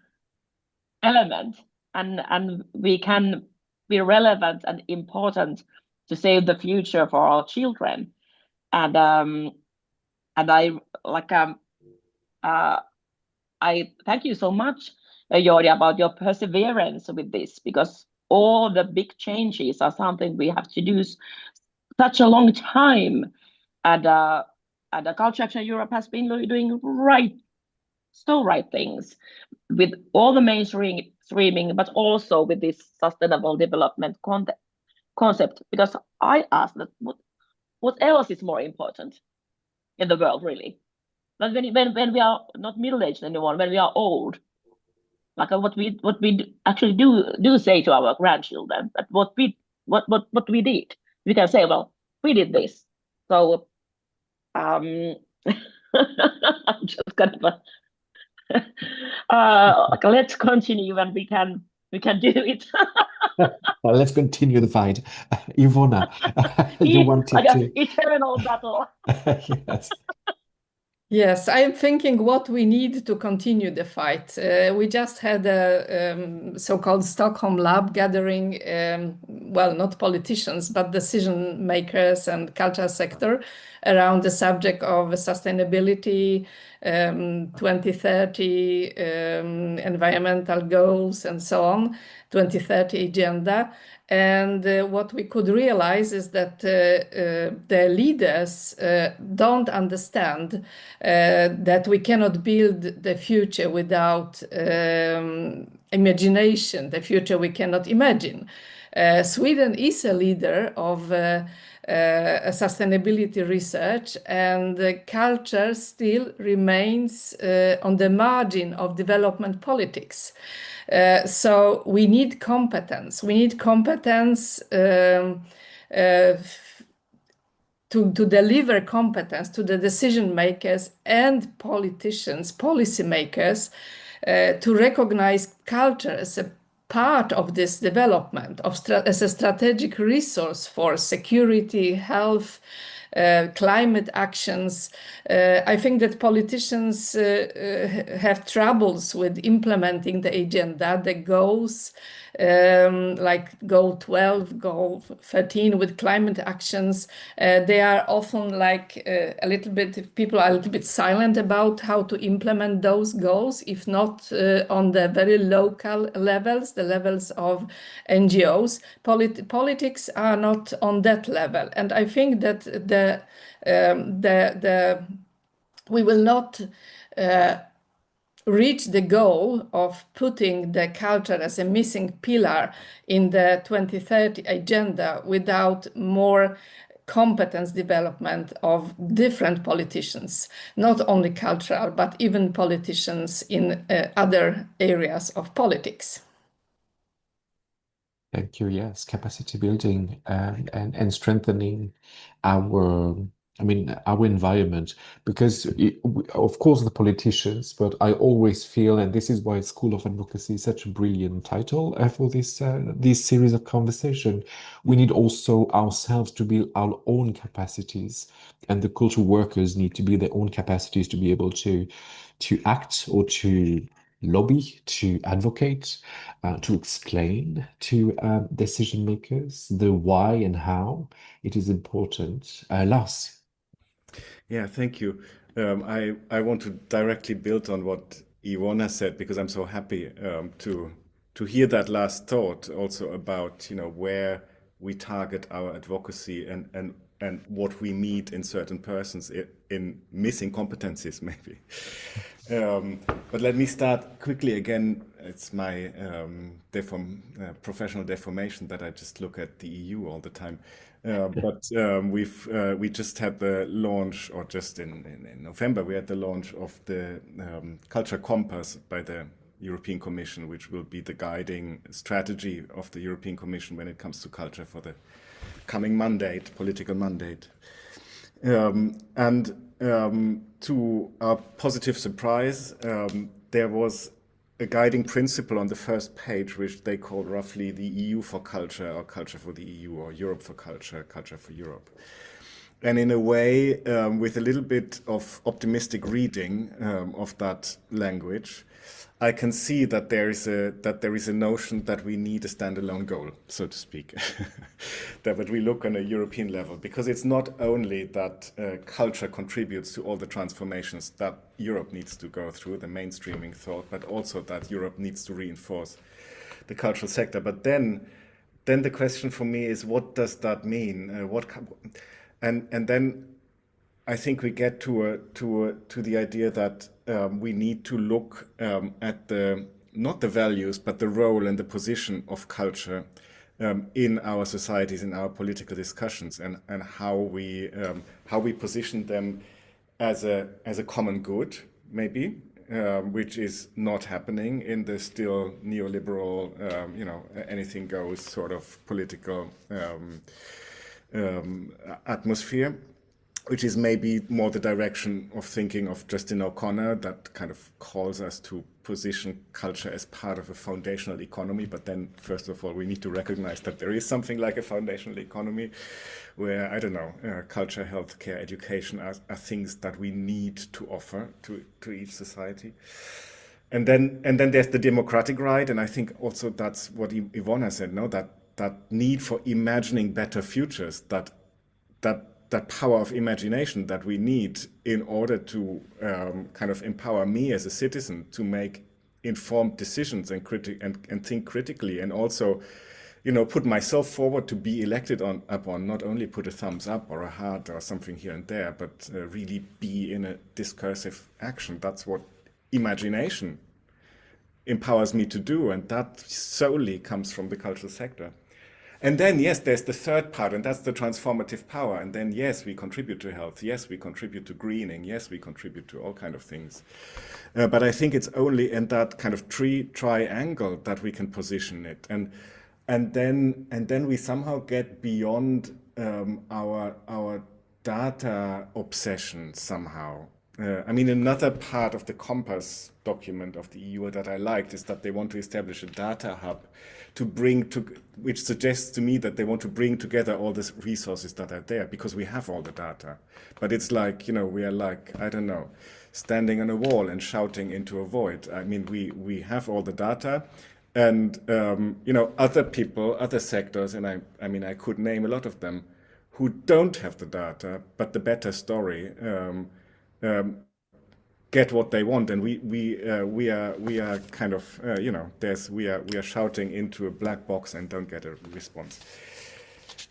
element, and we can be relevant and important to save the future for our children. And I like I thank you so much, Jori, about your perseverance with this, because all the big changes are something we have to do such a long time, and the Culture Action Europe has been doing right things with all the mainstreaming, but also with this sustainable development concept. Because I asked that what else is more important in the world, really? But when we are not middle aged anymore, when we are old, like what we actually do say to our grandchildren, that what we did, we can say, well, we did this. So I'm just kind of like, let's continue, and we can do it. Well, let's continue the fight. Ivona, you wanted Like an to. eternal battle. Yes. Yes, I'm thinking what we need to continue the fight. We just had a so-called Stockholm Lab gathering, well, not politicians, but decision makers and cultural sector around the subject of sustainability, 2030 environmental goals and so on, 2030 agenda. And what we could realize is that the leaders don't understand that we cannot build the future without imagination, the future we cannot imagine. Sweden is a leader of sustainability research, and culture still remains on the margin of development politics. So we need competence. We need competence to deliver competence to the decision makers and politicians, policy makers, to recognize culture as a part of this development, as a strategic resource for security, health, climate actions. I think that politicians have troubles with implementing the agenda, the goals, like goal 12, goal 13 with climate actions. They are often like a little bit, people are a little bit silent about how to implement those goals, if not on the very local levels, the levels of NGOs. Politics are not on that level. And I think that we will not reach the goal of putting the culture as a missing pillar in the 2030 agenda without more competence development of different politicians, not only cultural, but even politicians in other areas of politics. Thank you. Yes, capacity building and strengthening our, our environment, because of course the politicians, but I always feel, and this is why School of Advocacy is such a brilliant title for this series of conversation. We need also ourselves to build our own capacities, and the cultural workers need to build their own capacities to be able to act or to lobby, to advocate, to explain to decision makers the why and how it is important. Lars. Yeah, thank you. I want to directly build on what Ivona said, because I'm so happy to hear that last thought also about where we target our advocacy and what we meet in certain persons in missing competencies maybe. But let me start quickly again. It's my professional deformation that I just look at the EU all the time. But we just had the launch, or just in November, we had the launch of the Culture Compass by the European Commission, which will be the guiding strategy of the European Commission when it comes to culture for the coming mandate, political mandate. And to our positive surprise, there was a guiding principle on the first page, which they called roughly the EU for culture, or culture for the EU, or Europe for culture, culture for Europe. And in a way, with a little bit of optimistic reading of that language, I can see that there is a notion that we need a standalone goal, so to speak, that we look on a European level, because it's not only that culture contributes to all the transformations that Europe needs to go through, the mainstreaming thought, but also that Europe needs to reinforce the cultural sector. But then the question for me is, what does that mean? And then I think we get to the idea that we need to look at not the values, but the role and the position of culture in our societies, in our political discussions, and how we position them as a common good, maybe, which is not happening in the still neoliberal, anything goes sort of political atmosphere, which is maybe more the direction of thinking of Justin O'Connor, that kind of calls us to position culture as part of a foundational economy. But then, first of all, we need to recognize that there is something like a foundational economy where, I don't know, culture, healthcare, education are things that we need to offer to each society. And then there's the democratic right, and I think also that's what Ivona said, no, that need for imagining better futures, that power of imagination that we need in order to kind of empower me as a citizen to make informed decisions and think critically, and also, put myself forward to be elected upon, not only put a thumbs up or a heart or something here and there, but really be in a discursive action. That's what imagination empowers me to do, and that solely comes from the cultural sector. And then, yes, there's the third part, and that's the transformative power. And then, yes, we contribute to health. Yes, we contribute to greening. Yes, we contribute to all kind of things. But I think it's only in that kind of triangle that we can position it. And then we somehow get beyond our data obsession somehow. Another part of the compass document of the EU that I liked is that they want to establish a data hub which suggests to me that they want to bring together all the resources that are there, because we have all the data. But it's like, we are like, I don't know, standing on a wall and shouting into a void. We have all the data, and other people, other sectors, and I could name a lot of them, who don't have the data, but the better story, get what they want, and we are kind of we are shouting into a black box and don't get a response.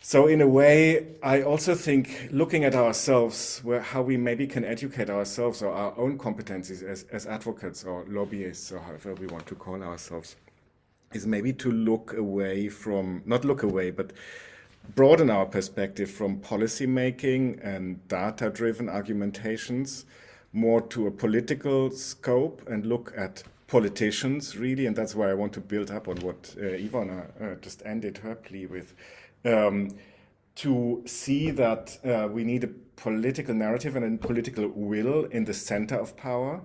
So in a way, I also think looking at ourselves, how we maybe can educate ourselves or our own competencies as advocates or lobbyists or however we want to call ourselves, is maybe to not look away, but broaden our perspective from policy making and data-driven argumentations more to a political scope and look at politicians, really. And that's why I want to build up on what Ivona just ended her plea with, to see that we need a political narrative and a political will in the center of power.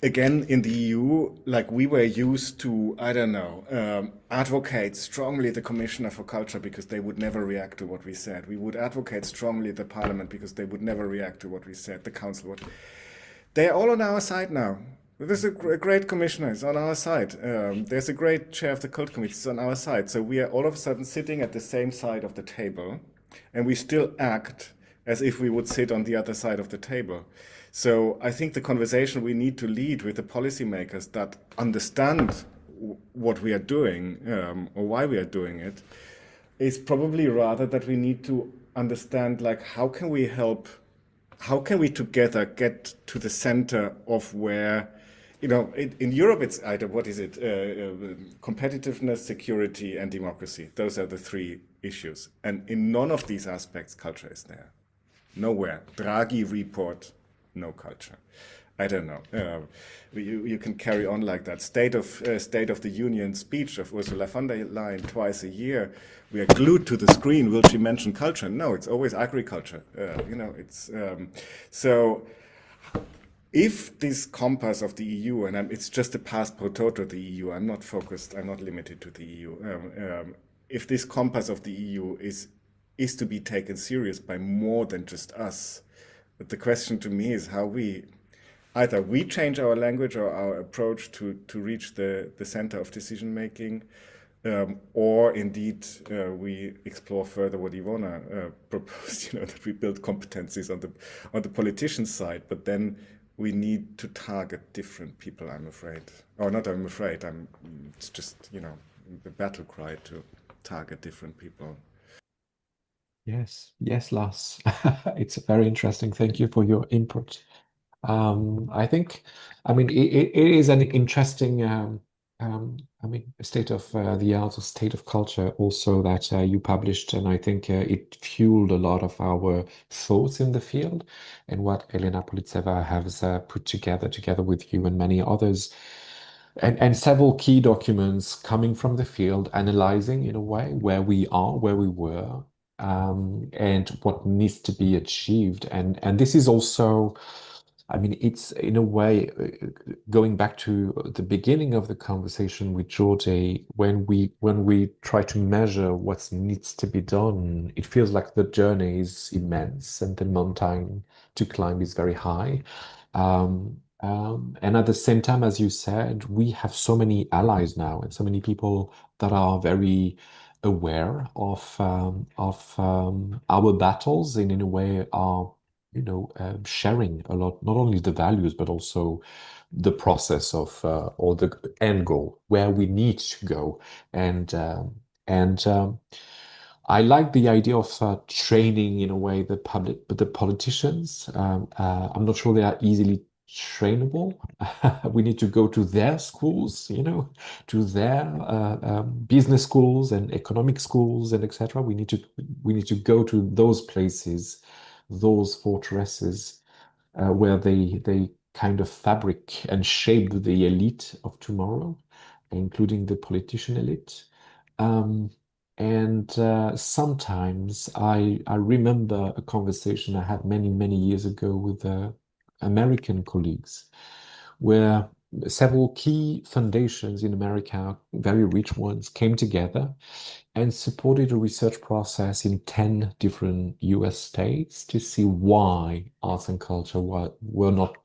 Again, in the EU, like we were used to, advocate strongly the Commissioner for Culture because they would never react to what we said. We would advocate strongly the Parliament because they would never react to what we said. The Council would. They're all on our side now. There's a great commissioner, it's on our side. There's a great chair of the Cult Committee, it's on our side. So we are all of a sudden sitting at the same side of the table, and we still act as if we would sit on the other side of the table. So I think the conversation we need to lead with the policymakers that understand what we are doing or why we are doing it is probably rather that we need to understand, like, how can we together get to the center of where, in Europe it's either, competitiveness, security, and democracy. Those are the three issues. And in none of these aspects, culture is there. Nowhere. Draghi report, no culture. I don't know. You can carry on like that. State of the Union speech of Ursula von der Leyen twice a year. We are glued to the screen. Will she mention culture? No, it's always agriculture. It's so. If this compass of the EU, and it's just a past prototype of the EU, I'm not focused, I'm not limited to the EU. If this compass of the EU is to be taken serious by more than just us, but the question to me is how either we change our language or our approach to reach the center of decision making, or indeed we explore further what Ivona proposed, that we build competencies on the politician side, but then we need to target different people, I'm afraid. Or not, I'm afraid, it's just, the battle cry to target different people. Yes, Lars. It's very interesting. Thank you for your input. I think, it is an interesting, state of the art or state of culture also that you published, and I think it fueled a lot of our thoughts in the field and what Elena Politseva has put together with you and many others. And several key documents coming from the field, analyzing in a way where we are, where we were, and what needs to be achieved. And this is also, it's in a way going back to the beginning of the conversation with Georgie, when we try to measure what needs to be done, it feels like the journey is immense and the mountain to climb is very high. And at the same time, as you said, we have so many allies now and so many people that are very aware of our battles and in a way are sharing a lot, not only the values, but also the process of or the end goal, where we need to go. And I like the idea of training in a way the public, but the politicians, I'm not sure they are easily trainable. We need to go to their schools, to their business schools and economic schools and etc. We need to go to those places, those fortresses where they kind of fabric and shape the elite of tomorrow, including the politician elite. And sometimes I remember a conversation I had many years ago with American colleagues, where several key foundations in America, very rich ones, came together and supported a research process in 10 different US states to see why arts and culture were not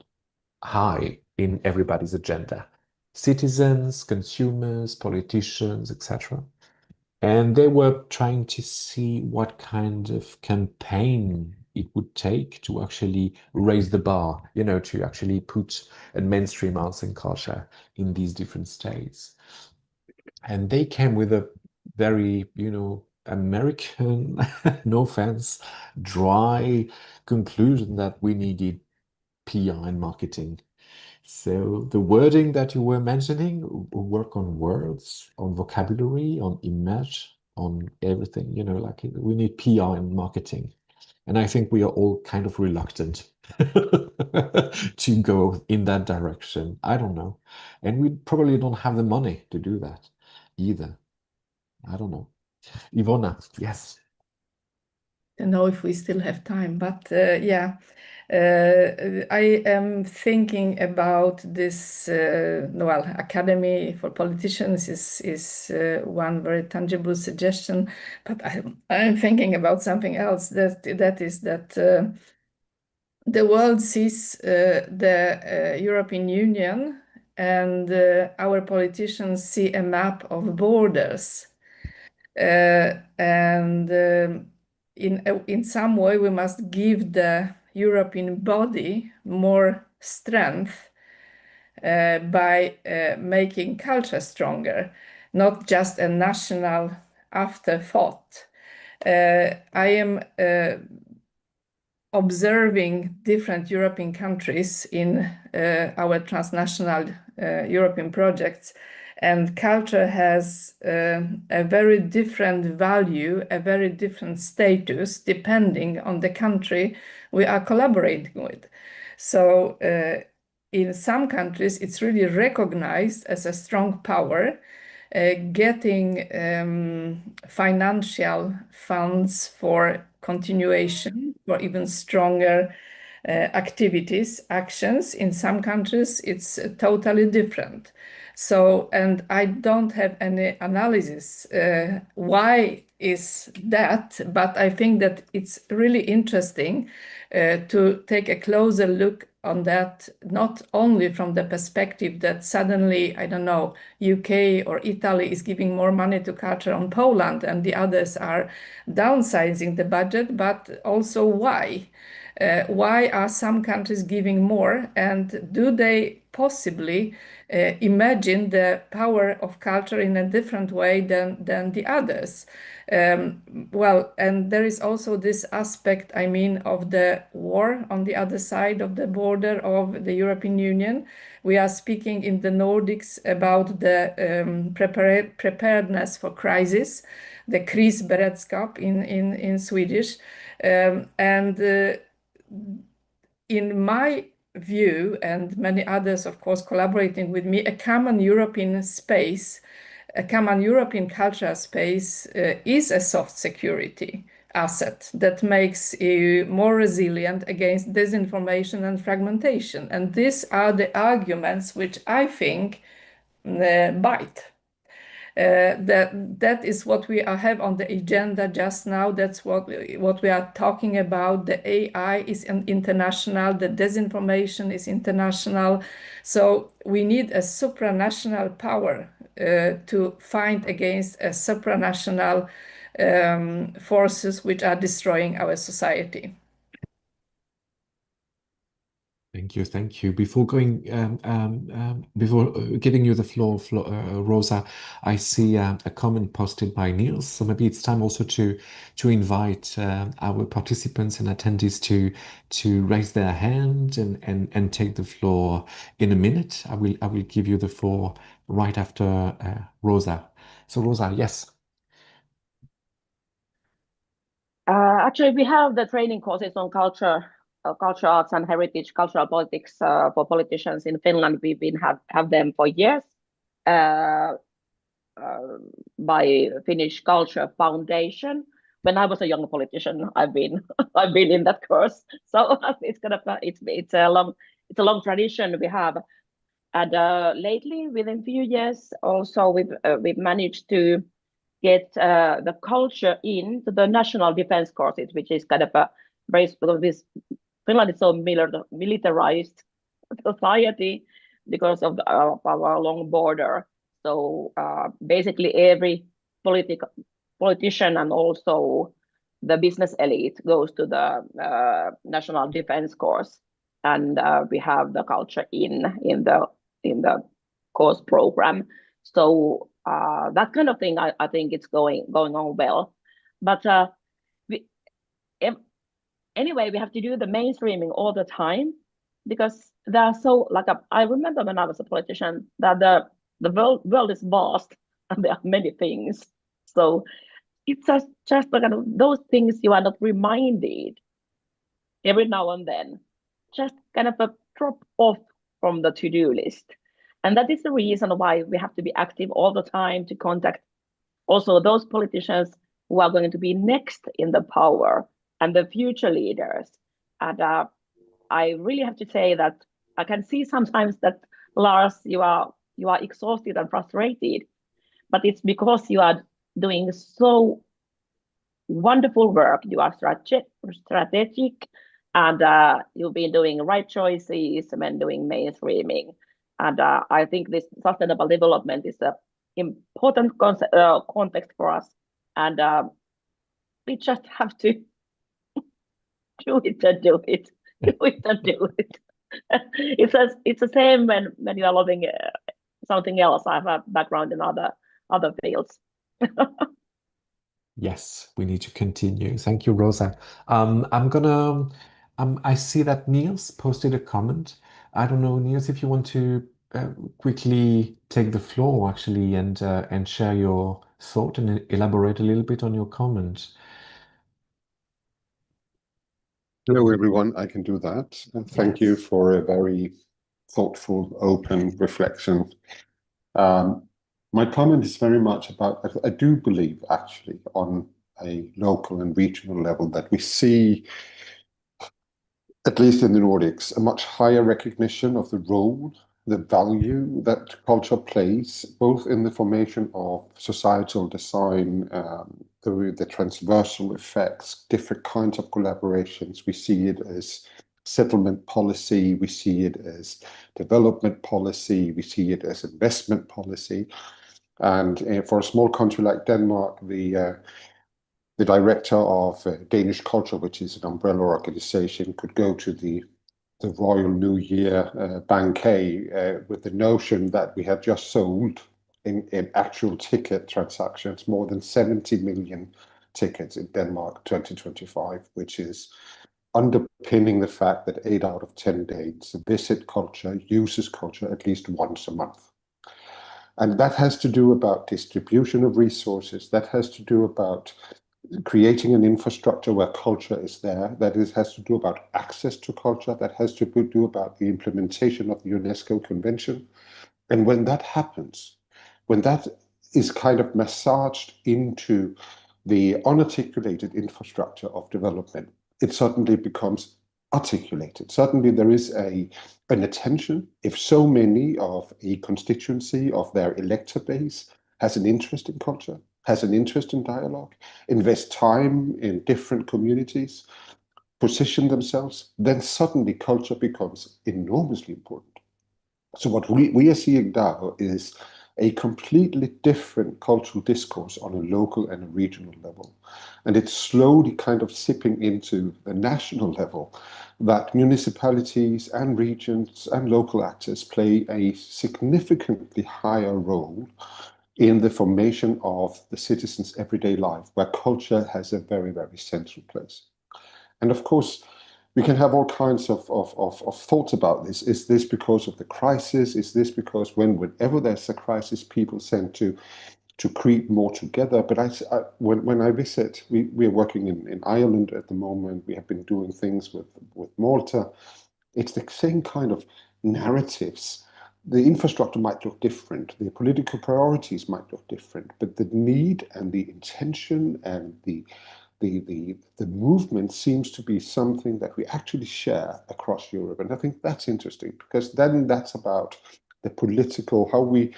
high in everybody's agenda. Citizens, consumers, politicians, etc. And they were trying to see what kind of campaign it would take to actually raise the bar, to actually put a mainstream arts and culture in these different states. And they came with a very, American, no offense, dry conclusion that we needed PR and marketing. So the wording that you were mentioning, work on words, on vocabulary, on image, on everything, like we need PR and marketing. And I think we are all kind of reluctant to go in that direction. I don't know. And we probably don't have the money to do that either. I don't know. Ivona, yes. I don't know if we still have time, but yeah. I am thinking about this, Academy for Politicians is one very tangible suggestion, but I'm thinking about something else, that is that the world sees the European Union and our politicians see a map of borders. And in some way we must give the European body more strength by making culture stronger, not just a national afterthought. I am observing different European countries in our transnational European projects, and culture has a very different value, a very different status, depending on the country we are collaborating with. So in some countries, it's really recognized as a strong power, getting financial funds for continuation, for even stronger activities, actions. In some countries, it's totally different. So, and I don't have any analysis why is that, but I think that it's really interesting to take a closer look on that, not only from the perspective that suddenly, I don't know, UK or Italy is giving more money to culture on Poland and the others are downsizing the budget, but also why? Why are some countries giving more, and do they possibly imagine the power of culture in a different way than the others? Well, and there is also this aspect, I mean, of the war on the other side of the border of the European Union. We are speaking in the Nordics about the preparedness for crisis, the krisberedskap in Swedish. In my view, and many others, of course, collaborating with me, a common European space, a common European cultural space is a soft security asset that makes EU more resilient against disinformation and fragmentation. And these are the arguments which I think bite. That is what we have on the agenda just now. That's what we are talking about. The AI is international. The disinformation is international. So we need a supranational power to fight against a supranational forces which are destroying our society. Thank you, thank you. Before giving you the floor, Rosa, I see a comment posted by Niels. So maybe it's time also to invite our participants and attendees to raise their hand and take the floor in a minute. I will give you the floor right after Rosa. So Rosa, yes. Actually, we have the training courses on culture, cultural arts and heritage, cultural politics for politicians in Finland. We've been have them for years by Finnish Culture Foundation. When I was a young politician, I've been I've been in that course. So it's a long tradition we have. And lately, within a few years, also we've managed to get the culture into the national defense courses, which is kind of a very this Finland is so militarized society because of our long border. So basically, every politician and also the business elite goes to the national defense course, and we have the culture in the course program. So that kind of thing, I think it's going on well. But anyway, we have to do the mainstreaming all the time because there are so I remember when I was a politician that the world is vast and there are many things. So it's just kind of those things you are not reminded every now and then, just kind of a drop off from the to-do list. And that is the reason why we have to be active all the time to contact also those politicians who are going to be next in the power and the future leaders. And I really have to say that I can see sometimes that, Lars, you are exhausted and frustrated, but it's because you are doing so wonderful work. You are strategic, and you've been doing right choices when doing mainstreaming. And I think this sustainable development is an important context for us. And we just have to do it and do it, do it and do it. It's the same when you are loving something else. I have a background in other fields. Yes, we need to continue. Thank you, Rosa. I see that Niels posted a comment. I don't know, Niels, if you want to quickly take the floor actually and share your thought and elaborate a little bit on your comment. Hello, everyone. I can do that. And thank you for a very thoughtful, open reflection. My comment is very much about, I do believe actually on a local and regional level that we see, at least in the Nordics, a much higher recognition of the role, the value that culture plays, both in the formation of societal design, the transversal effects, different kinds of collaborations. We see it as settlement policy, we see it as development policy, we see it as investment policy. And for a small country like Denmark, the director of Danish Culture, which is an umbrella organization, could go to the Royal New Year banquet with the notion that we had just sold in actual ticket transactions more than 70 million tickets in Denmark 2025, which is underpinning the fact that 8 out of 10 Danes visit culture, uses culture at least once a month. And that has to do about distribution of resources, that has to do about creating an infrastructure where culture is there, has to do about access to culture, that has to do about the implementation of the UNESCO Convention. And when that happens, when that is kind of massaged into the unarticulated infrastructure of development, it suddenly becomes articulated. Suddenly there is an attention. If so many of a constituency of their elector base has an interest in culture, has an interest in dialogue, invest time in different communities, position themselves, then suddenly culture becomes enormously important. So what we are seeing now is a completely different cultural discourse on a local and a regional level. And it's slowly kind of sipping into the national level that municipalities and regions and local actors play a significantly higher role in the formation of the citizens' everyday life, where culture has a very, very central place. And of course, we can have all kinds of thoughts about this. Is this because of the crisis? Is this because whenever there's a crisis, people tend to creep more together? But when I visit, we are working in Ireland at the moment. We have been doing things with Malta. It's the same kind of narratives. The infrastructure might look different, the political priorities might look different, but the need and the intention and the movement seems to be something that we actually share across Europe. And I think that's interesting, because then that's about the political, how we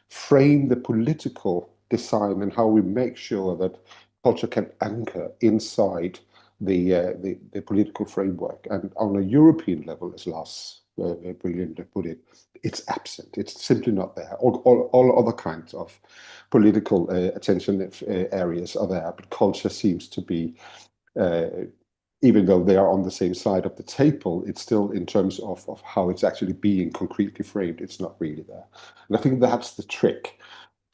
frame the political design and how we make sure that culture can anchor inside the political framework. And on a European level, as Lars brilliantly put it, it's absent. It's simply not there. All other kinds of political attention areas are there, but culture seems to be, even though they are on the same side of the table, it's still, in terms of how it's actually being concretely framed, it's not really there. And I think that's the trick.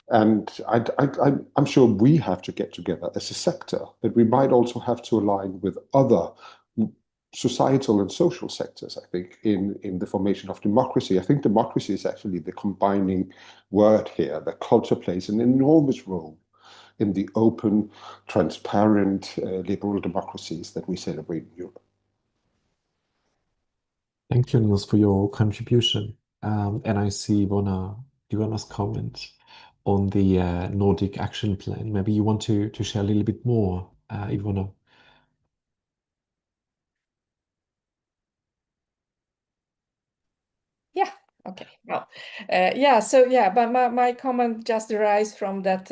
And I'm sure we have to get together as a sector, but we might also have to align with other societal and social sectors, I think, in the formation of democracy. I think democracy is actually the combining word here, that culture plays an enormous role in the open, transparent, liberal democracies that we celebrate in Europe. Thank you, Niels, for your contribution. And I see Ivana's comment on the Nordic Action Plan. Maybe you want to share a little bit more, Ivana. Yeah. Okay. Well, yeah. So yeah, but my comment just derives from that.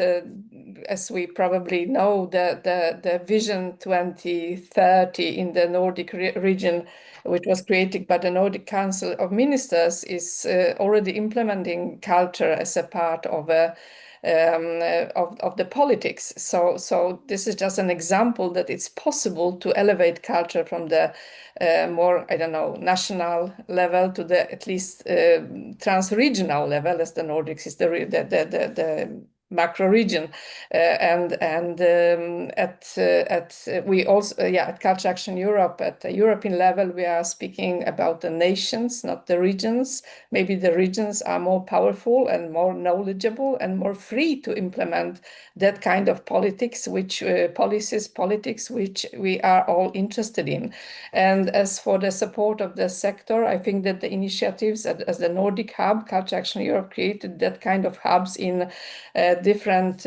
As we probably know, the Vision 2030 in the Nordic region, which was created by the Nordic Council of Ministers, is already implementing culture as a part of the politics. So this is just an example that it's possible to elevate culture from the more, I don't know, national level to the at least trans-regional level, as the Nordics is the macro region, we also at Culture Action Europe, at the European level, we are speaking about the nations, not the regions. Maybe the regions are more powerful and more knowledgeable and more free to implement that kind of politics, which politics which we are all interested in. And as for the support of the sector, I think that the initiatives as the Nordic Hub, Culture Action Europe created that kind of hubs in different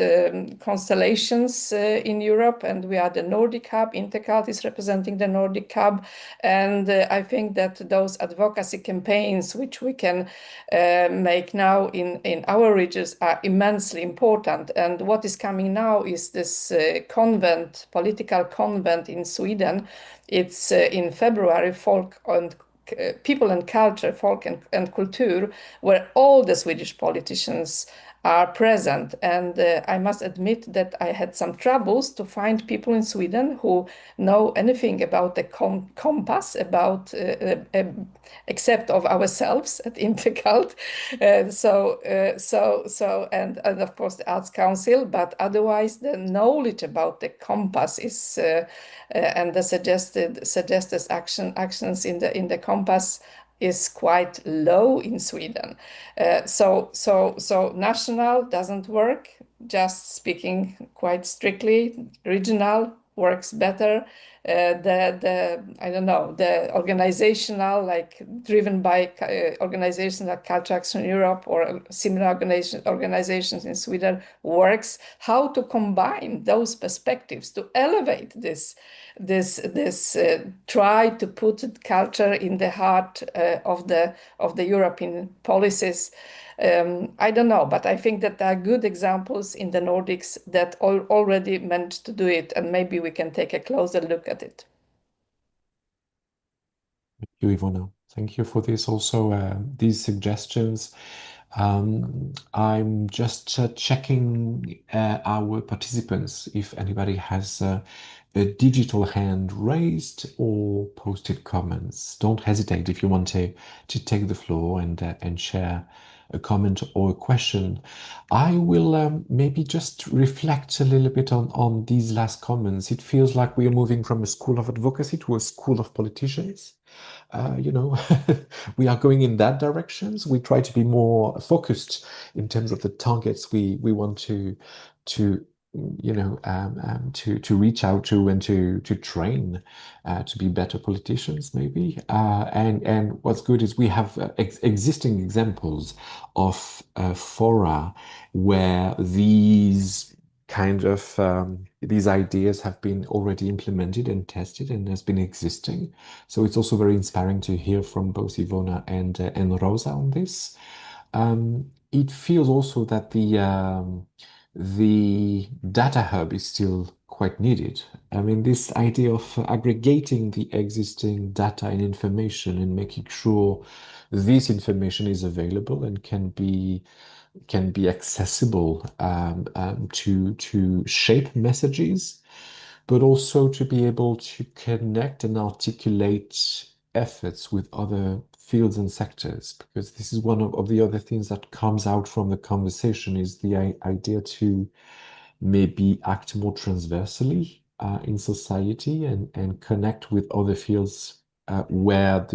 constellations in Europe, and we are the Nordic Hub. Intercult is representing the Nordic Hub, and I think that those advocacy campaigns which we can make now in our regions are immensely important. And what is coming now is this political convent in Sweden. It's in February, People and Culture, Folk and Kultur, where all the Swedish politicians are present. And I must admit that I had some troubles to find people in Sweden who know anything about the compass, except of ourselves at Intercult. And of course the Arts Council, but otherwise the knowledge about the compass is and the suggested actions in the compass is quite low in Sweden. So national doesn't work. Just speaking quite strictly, regional works better. The organizational, like driven by organizations like Culture Action Europe or similar organizations in Sweden works. How to combine those perspectives to elevate this try to put culture in the heart of the European policies. I don't know, but I think that there are good examples in the Nordics that already managed to do it, and maybe we can take a closer look at it. Thank you, Ivona. Thank you for this also, these suggestions. I'm just checking our participants if anybody has a digital hand raised or posted comments. Don't hesitate if you want to take the floor and share a comment or a question. I will maybe just reflect a little bit on these last comments. It feels like we are moving from a school of advocacy to a school of politicians. We are going in that directions. We try to be more focused in terms of the targets we want to reach out to and to train to be better politicians, maybe. And what's good is we have existing examples of fora where these kind of these ideas have been already implemented and tested and has been existing. So it's also very inspiring to hear from both Ivona and Rosa on this. It feels also that the data hub is still quite needed. I mean, this idea of aggregating the existing data and information and making sure this information is available and can be accessible to shape messages, but also to be able to connect and articulate efforts with other fields and sectors, because this is one of the other things that comes out from the conversation is the idea to maybe act more transversally in society and connect with other fields where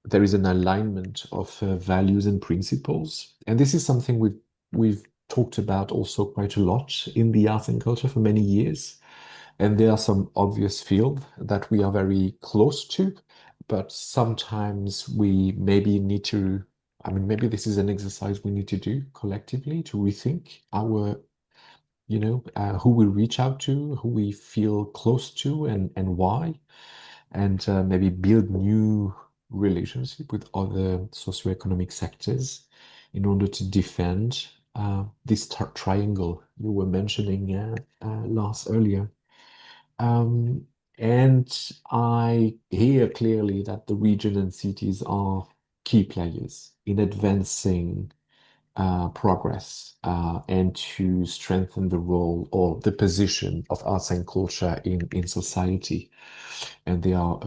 there is an alignment of values and principles. And this is something we've talked about also quite a lot in the arts and culture for many years. And there are some obvious fields that we are very close to, but sometimes we maybe need to, maybe this is an exercise we need to do collectively to rethink our, who we reach out to, who we feel close to and why, and maybe build new relationship with other socioeconomic sectors in order to defend this triangle you were mentioning last earlier. And I hear clearly that the region and cities are key players in advancing progress and to strengthen the role or the position of arts and culture in society. And they are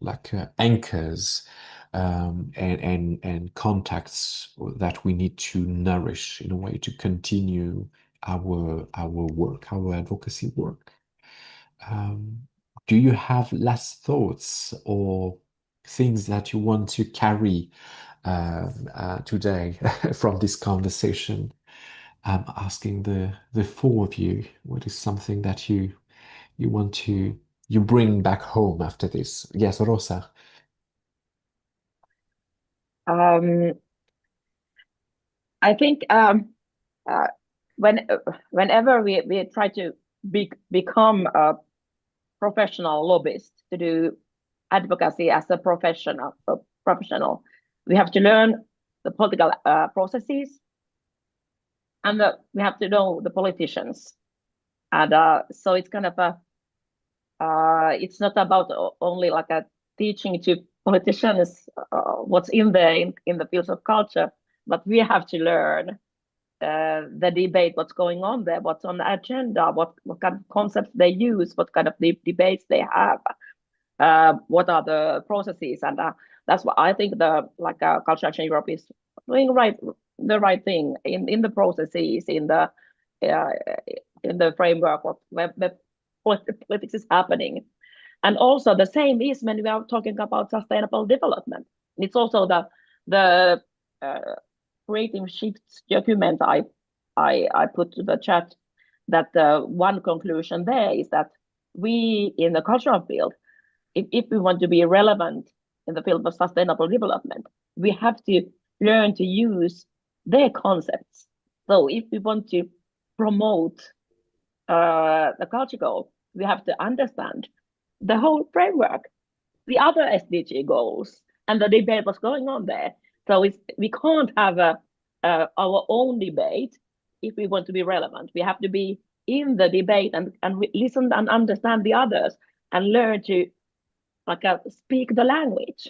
like anchors and contacts that we need to nourish in a way to continue our work, our advocacy work. Do you have last thoughts or things that you want to carry today from this conversation? I'm asking the four of you, what is something that you want to bring back home after this? Yes, Rosa. I think whenever we try to become a professional lobbyist, to do advocacy as a professional, we have to learn the political processes, and we have to know the politicians. And so it's kind of it's not about only like a teaching to politicians what's in the fields of culture, but we have to learn the debate, what's going on there, what's on the agenda, what kind of concepts they use, what kind of debates they have, what are the processes, and that's what I think the Cultural Action Europe is doing the right thing in the processes, in the framework of where politics is happening. And also the same is when we are talking about sustainable development. It's also the creative shifts document I put to the chat, that one conclusion there is that we in the cultural field, if we want to be relevant in the field of sustainable development, we have to learn to use their concepts. So if we want to promote the culture goal, we have to understand the whole framework, the other SDG goals, and the debate what's going on there. So we can't have our own debate if we want to be relevant. We have to be in the debate and listen and understand the others and learn to speak the language.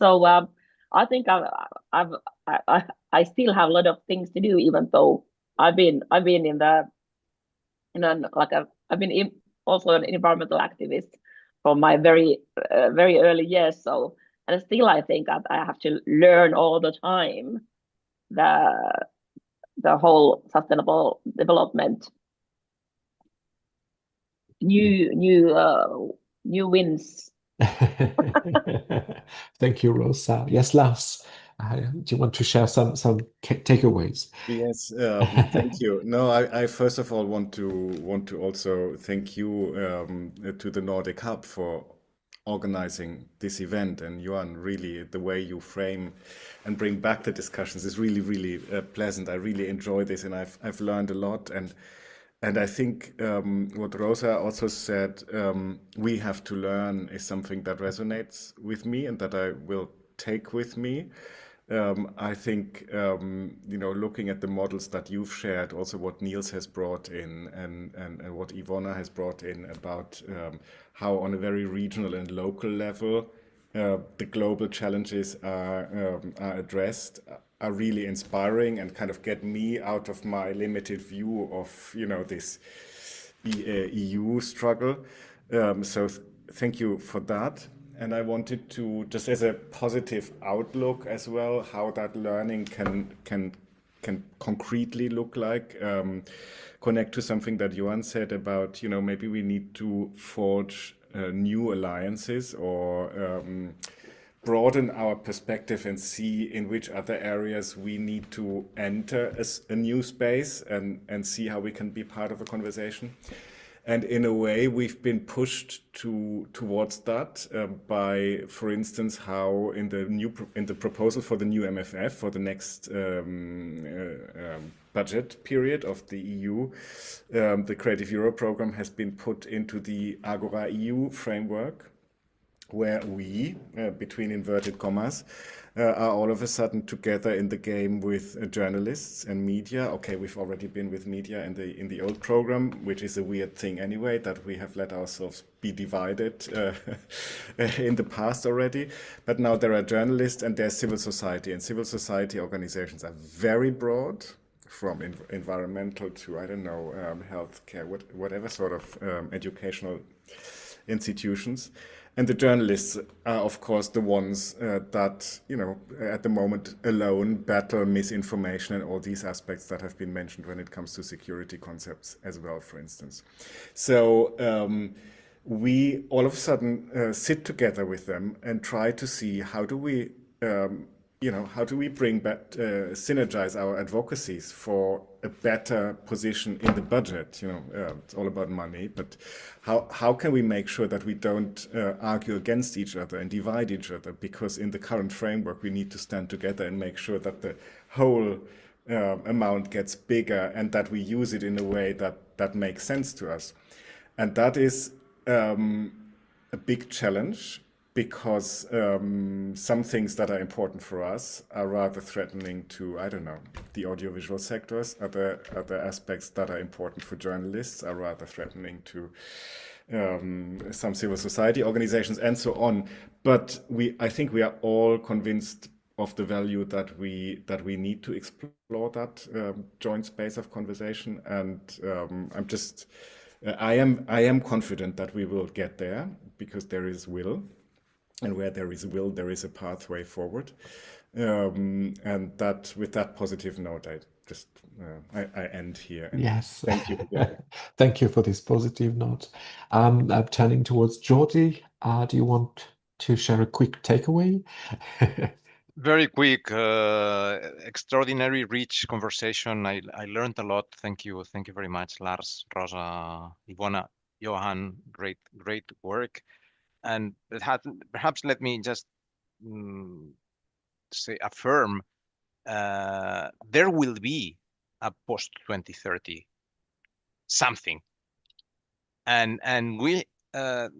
So I think I still have a lot of things to do, even though I've been also an environmental activist from my very early years. So, and still I think I have to learn all the time the whole sustainable development, new wins. Thank you, Rosa. Yes, Lars, do you want to share some takeaways? Yes, thank you. No, I first of all want to also thank you to the Nordic Hub for organizing this event, and Johan, really the way you frame and bring back the discussions is really, really pleasant. I really enjoy this, and I've learned a lot, and I think what Rosa also said, we have to learn, is something that resonates with me and that I will take with me. I think looking at the models that you've shared, also what Niels has brought in, and what Ivona has brought in about how on a very regional and local level the global challenges are addressed, are really inspiring and kind of get me out of my limited view of this EU struggle. So thank you for that. And I wanted to, just as a positive outlook as well, how that learning can concretely look like, connect to something that Johan said about, maybe we need to forge new alliances or broaden our perspective and see in which other areas we need to enter a new space and see how we can be part of a conversation. And in a way, we've been pushed towards that by, for instance, how in the proposal for the new MFF for the next budget period of the EU, the Creative Europe program has been put into the Agora EU framework, where we, between inverted commas, are all of a sudden together in the game with journalists and media. Okay, we've already been with media in the old program, which is a weird thing anyway, that we have let ourselves be divided in the past already. But now there are journalists and there's civil society, and civil society organizations are very broad, from environmental to, I don't know, healthcare, whatever sort of educational institutions. And the journalists are, of course, the ones that, at the moment alone battle misinformation and all these aspects that have been mentioned when it comes to security concepts as well, for instance. So we all of a sudden sit together with them and try to see how do we bring back, synergize our advocacies for a better position in the budget? It's all about money, but how can we make sure that we don't argue against each other and divide each other? Because in the current framework, we need to stand together and make sure that the whole amount gets bigger and that we use it in a way that makes sense to us. And that is a big challenge, because some things that are important for us are rather threatening to, I don't know, the audiovisual sectors. Other aspects that are important for journalists are rather threatening to some civil society organizations and so on. But I think we are all convinced of the value that we need to explore that joint space of conversation. And I am confident that we will get there, because there is will. And where there is will, there is a pathway forward. And that, with that positive note, I end here. And Yes. thank you. Thank you for this positive note. I'm turning towards Geordie. Do you want to share a quick takeaway? Very quick, extraordinary, rich conversation. I learned a lot. Thank you very much, Lars, Rosa, Ivona, Johan. Great work. And perhaps let me just affirm, there will be a post 2030 something, and we it's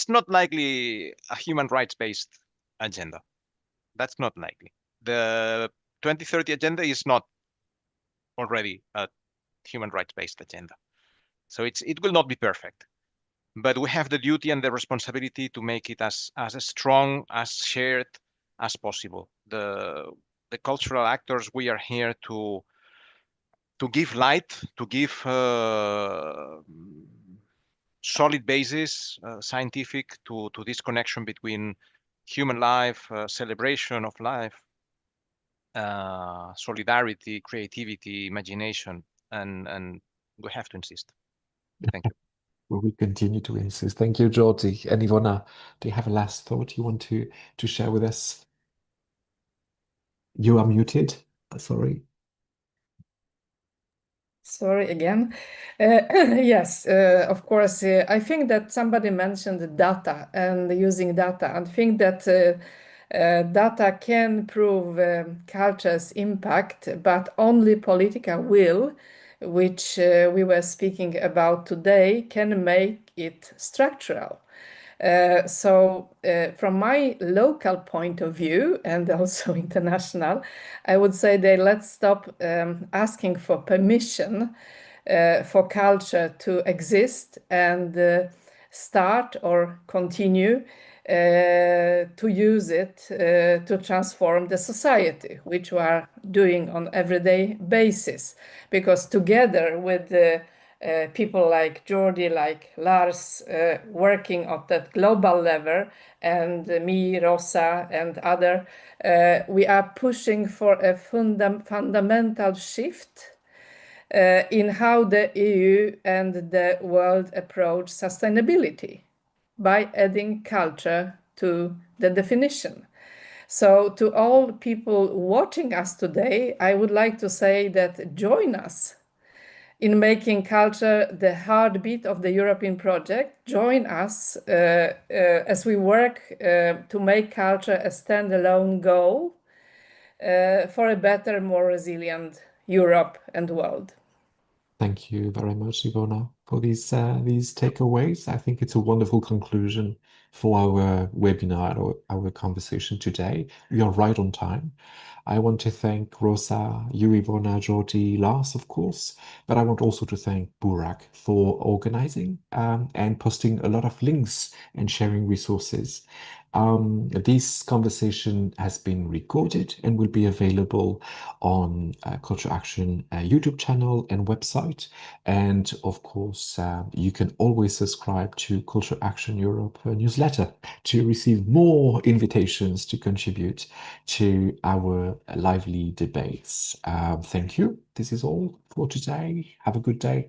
not likely a human rights based agenda. That's not likely. The 2030 agenda is not already a human rights based agenda, so it will not be perfect. But we have the duty and the responsibility to make it as strong, as shared as possible. The cultural actors, we are here to give light, to give solid basis, scientific, to this connection between human life, celebration of life, solidarity, creativity, imagination, and we have to insist. Thank you. We continue to insist. Thank you, Geordie. And Ivona, do you have a last thought you want to share with us? You are muted. Sorry. Sorry again. Yes, of course. I think that somebody mentioned the data and using data, and think that data can prove culture's impact, but only political will, which we were speaking about today, can make it structural. So from my local point of view, and also international, I would say that let's stop asking for permission for culture to exist, and start or continue to use it to transform the society, which we are doing on everyday basis. Because together with the people like Geordie, like Lars, working at that global level, and me, Rosa, and other, we are pushing for a fundamental shift in how the EU and the world approach sustainability by adding culture to the definition. So to all people watching us today, I would like to say that join us in making culture the heartbeat of the European project. Join us as we work to make culture a standalone goal for a better, more resilient Europe and world. Thank you very much, Ivona, for these takeaways. I think it's a wonderful conclusion for our webinar or our conversation today. We are right on time. I want to thank Rosa, you, Ivona, Jordi, Lars, of course, but I want also to thank Burak for organizing and posting a lot of links and sharing resources. This conversation has been recorded and will be available on Culture Action YouTube channel and website. And of course, you can always subscribe to Culture Action Europe newsletter to receive more invitations to contribute to our lively debates. Thank you. This is all for today. Have a good day.